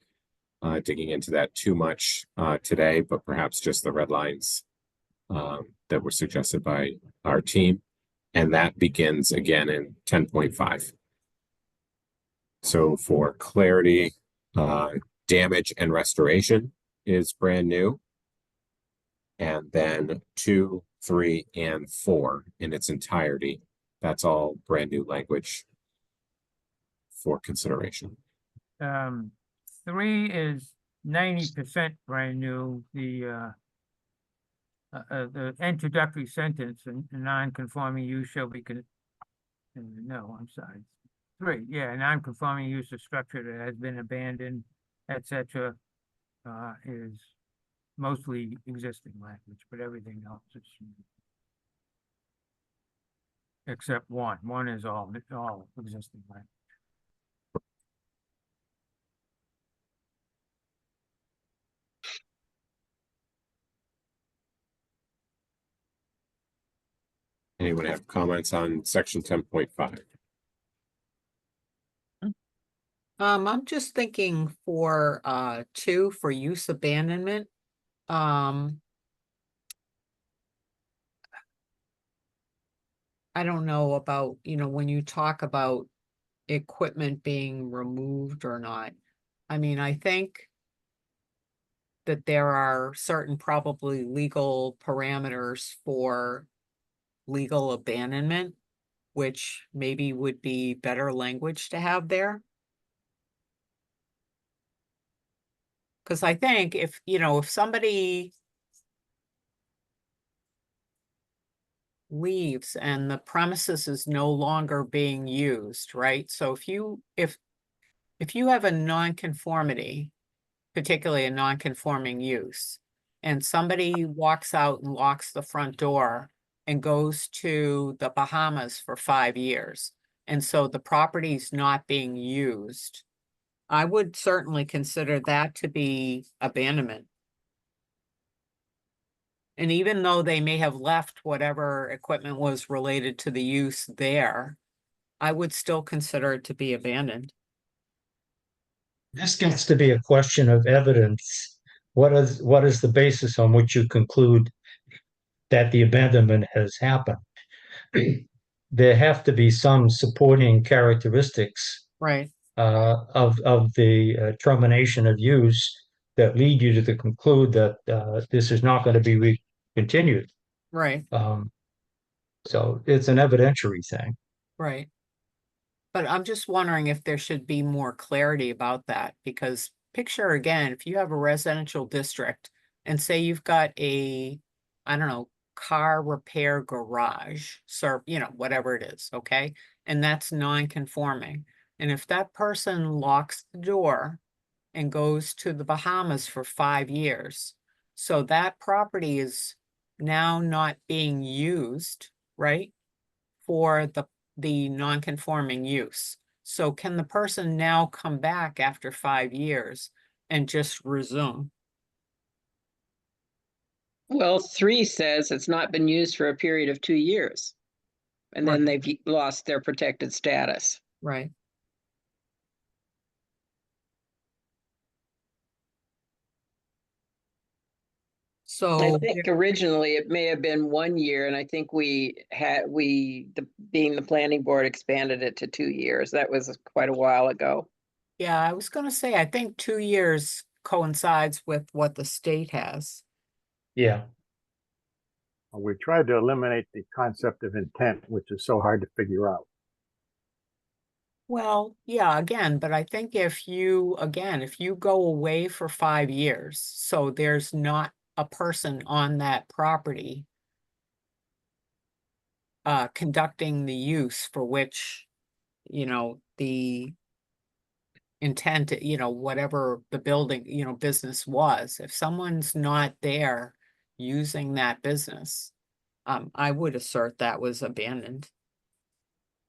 digging into that too much today, but perhaps just the red lines that were suggested by our team. And that begins again in 10.5. So for clarity, damage and restoration is brand new. And then 2, 3, and 4 in its entirety. That's all brand new language for consideration. 3 is 90% brand new. The introductory sentence, a non-conforming use shall be no, I'm sorry. 3, yeah, non-conforming use of structure that has been abandoned, etc. Is mostly existing language, but everything else is except 1. 1 is all existing language. Anyone have comments on section 10.5? I'm just thinking for, two, for use abandonment. Um, I don't know about, when you talk about equipment being removed or not. I mean, I think that there are certain probably legal parameters for legal abandonment, which maybe would be better language to have there. Because I think if somebody leaves and the premises is no longer being used, right? So if you have a nonconformity, particularly a nonconforming use, and somebody walks out and locks the front door and goes to the Bahamas for 5 years, and so the property's not being used, I would certainly consider that to be abandonment. And even though they may have left whatever equipment was related to the use there, I would still consider it to be abandoned. This gets to be a question of evidence. What is the basis on which you conclude that the abandonment has happened? There have to be some supporting characteristics Right, of the termination of use that lead you to conclude that this is not going to be continued. right, So it's an evidentiary thing. right. But I'm just wondering if there should be more clarity about that, because picture again, if you have a residential district and say you've got I don't know, car repair garage, whatever it is, okay? And that's non-conforming. And if that person locks the door and goes to the Bahamas for 5 years, so that property is now not being used, right? For the non-conforming use. So can the person now come back after 5 years and just resume? Well, 3 says it's not been used for a period of 2 years. And then Right. they've lost their protected status. Right. I So, think originally it may have been 1 year, and I think being the planning board, expanded it to 2 years. That was quite a while ago. yeah, I was gonna say, I think 2 years coincides with what the state has. Yeah. We tried to eliminate the concept of intent, which is so hard to figure out. Well, yeah, again, but I think if you go away for 5 years, so there's not a person on that property conducting the use for which, the intent, whatever the building, business was, if someone's not there using that business, I would assert that was abandoned.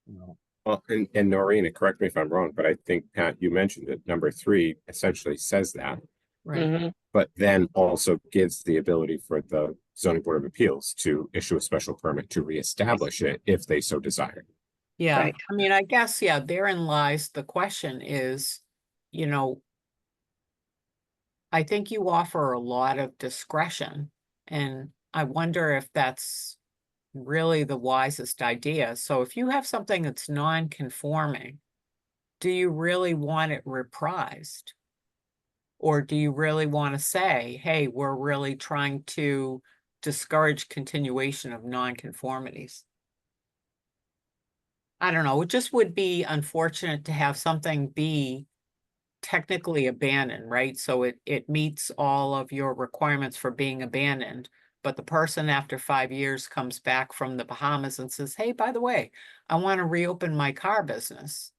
You know, Well, and Noreen, correct me if I'm wrong, but I think, Pat, you mentioned it, number 3 essentially says that, Right, Mhm. but then also gives the ability for the zoning board of appeals to issue a special permit to reestablish it if they so desire. yeah, Right. I mean, I guess, yeah, therein lies the question is, you know, I think you offer a lot of discretion, and I wonder if that's really the wisest idea. So if you have something that's non-conforming, do you really want it reprised? Or do you really want to say, hey, we're really trying to discourage continuation of non-conformities? I don't know, it just would be unfortunate to have something be technically abandoned, right? So it meets all of your requirements for being abandoned, but the person after 5 years comes back from the Bahamas and says, hey, by the way, I want to reopen my car business.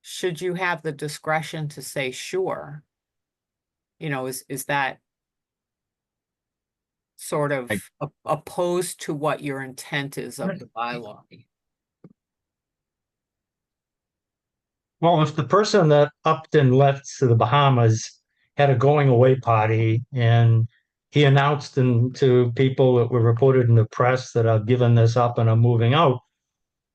Should you have the discretion to say, sure? Is that sort of opposed to what your intent is of the bylaw? Well, if the person that upped and left to the Bahamas had a going away party and he announced to people that were reported in the press that I've given this up and I'm moving out,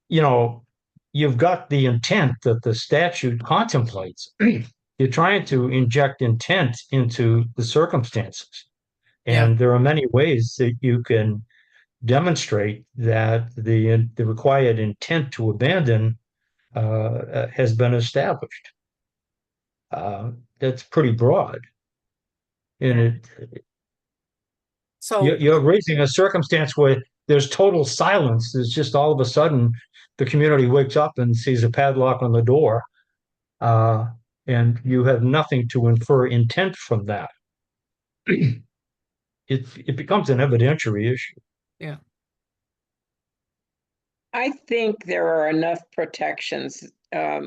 you know, you've got the intent that the statute contemplates. You're trying to inject intent into the circumstances. And there are many ways that you can demonstrate that the required intent to abandon has been established. That's pretty broad. And So, you're raising a circumstance where there's total silence. There's just all of a sudden the community wakes up and sees a padlock on the door, and you have nothing to infer intent from that. It becomes an evidentiary issue. I think there are enough protections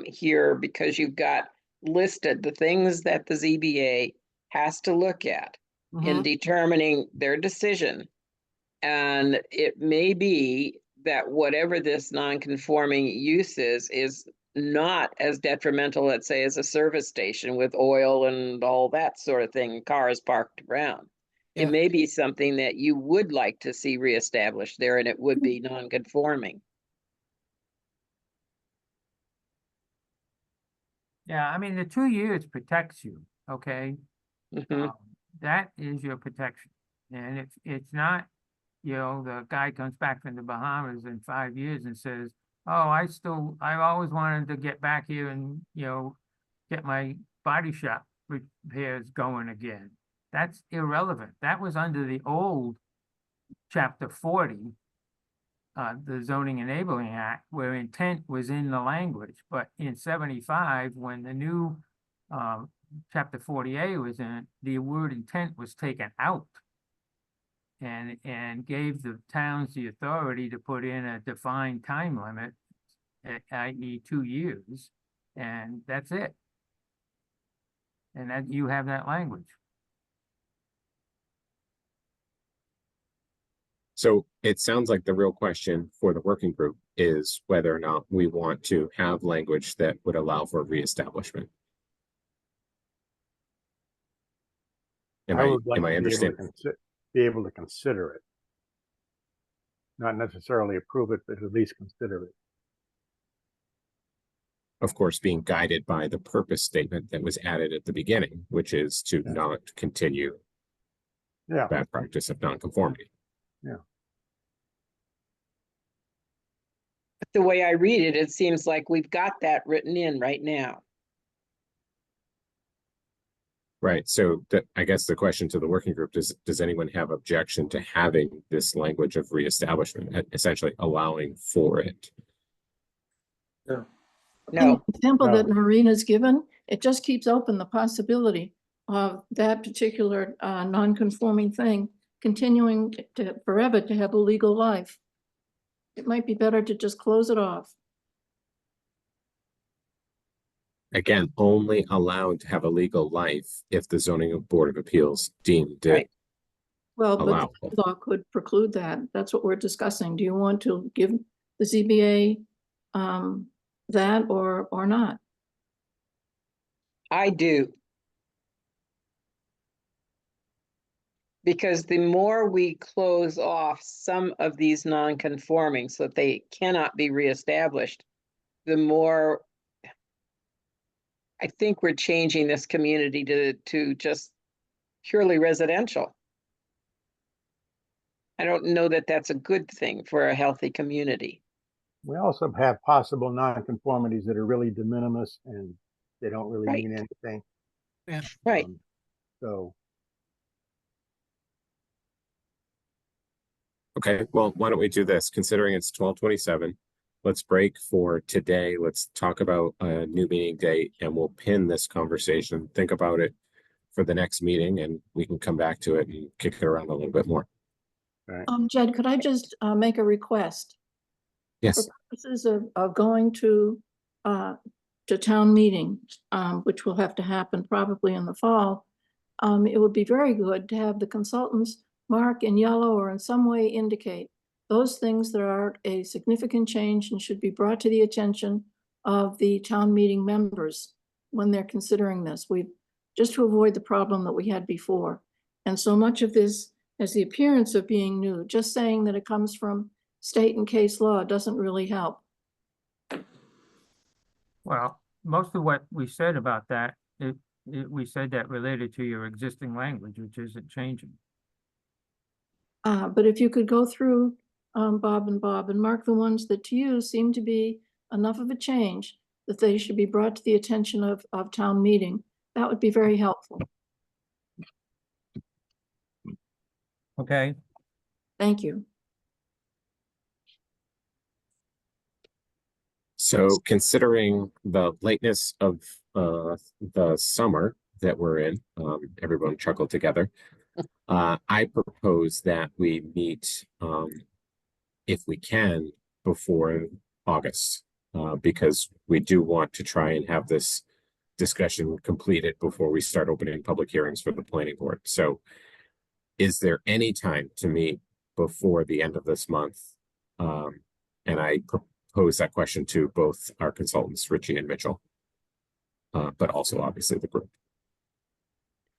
here because you've got listed the things that the ZBA has to look at in determining their decision. And it may be that whatever this non-conforming use is not as detrimental, let's say, as a service station with oil and all that sort of thing, cars parked around. Yeah. It may be something that you would like to see reestablished there, and it would be non-conforming. Yeah, I mean, the 2 years protects you, okay? Mhm. That is your protection. And it's not, you know, the guy comes back from the Bahamas in 5 years and says, oh, I always wanted to get back here and, you know, get my body shop repairs going again. That's irrelevant. That was under the old Chapter 40, the Zoning Enabling Act, where intent was in the language. But in 75, when the new Chapter 40A was in, the word intent was taken out and gave the towns the authority to put in a defined time limit, i.e. 2 years, and that's it. And that you have that language. So it sounds like the real question for the working group is whether or not we want to have language that would allow for reestablishment. Am I would like to be able to understanding? be able to consider it. Not necessarily approve it, but at least consider it. Of course, being guided by the purpose statement that was added at the beginning, which is to not continue Yeah, that practice of nonconformity. But the way I read it, it seems like we've got that written in right now. Right. So I guess the question to the working group is, does anyone have objection to having this language of reestablishment, essentially allowing for it? No. The example No. that Marina's given, it just keeps open the possibility of that particular non-conforming thing continuing to forever to have a legal life. It might be better to just close it off. Again, only allowed to have a legal life if the zoning board of appeals deemed it Right. Well, but allowable. the law could preclude that. That's what we're discussing. Do you want to give the ZBA that or not? I do. Because the more we close off some of these non-conforming so that they cannot be reestablished, the more I think we're changing this community to just purely residential. I don't know that that's a good thing for a healthy community. we also have possible nonconformities that are really de minimis and they don't really Right. mean anything. Right. So Okay, well, why don't we do this? Considering it's 12:27, let's break for today. Let's talk about a new meeting date and we'll pin this conversation. Think about it for the next meeting and we can come back to it and kick it around a little bit more. Jed, could I just make a request? Yes. For purposes of going to town meeting, which will have to happen probably in the fall, it would be very good to have the consultants mark in yellow or in some way indicate those things that are a significant change and should be brought to the attention of the town meeting members when they're considering this. Just to avoid the problem that we had before. And so much of this has the appearance of being new. Just saying that it comes from state and case law doesn't really help. Well, most of what we said about that, we said that related to your existing language, which isn't changing. But if you could go through, Bob and mark the ones that to you seem to be enough of a change that they should be brought to the attention of town meeting, that would be very helpful. Okay, Thank you. So considering the lateness of the summer that we're in, everyone chuckled together. I propose that we meet, if we can, before August, because we do want to try and have this discussion completed before we start opening public hearings for the planning board. So is there any time to meet before the end of this month? And I propose that question to both our consultants, Richie and Mitchell, but also obviously the group.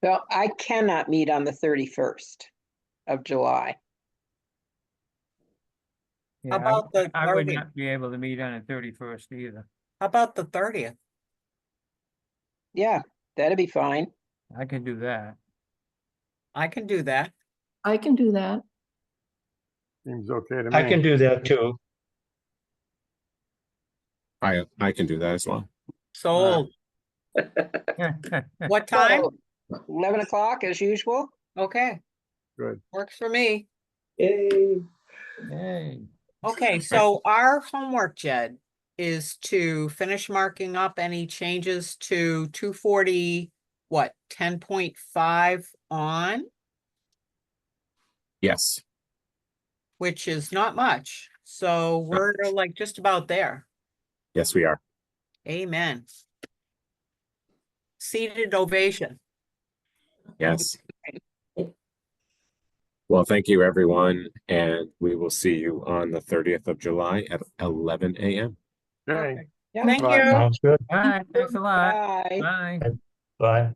Well, I cannot meet on the 31st of July. yeah, about the I would 30th? not be able to meet on the 31st either. How about the 30th? Yeah, that'd be fine. I can do that. I can do that. I can do that. Seems okay to me. I can do that too. I can do that as well. Sold. What time? So, 11 o'clock as usual? Okay, Good. works for me. Yay. Yay. Okay, so our homework, Jed, is to finish marking up any changes to 240, what, 10.5 on, Yes, which is not much. So we're like just about there. yes, we are. Amen. Seated ovation. Yes. Well, thank you, everyone, and we will see you on the 30th of July at 11 a.m. Okay. Perfect. Yeah. Thank Bye. you. Sounds good. All right, thanks a lot. Bye. Bye. Bye.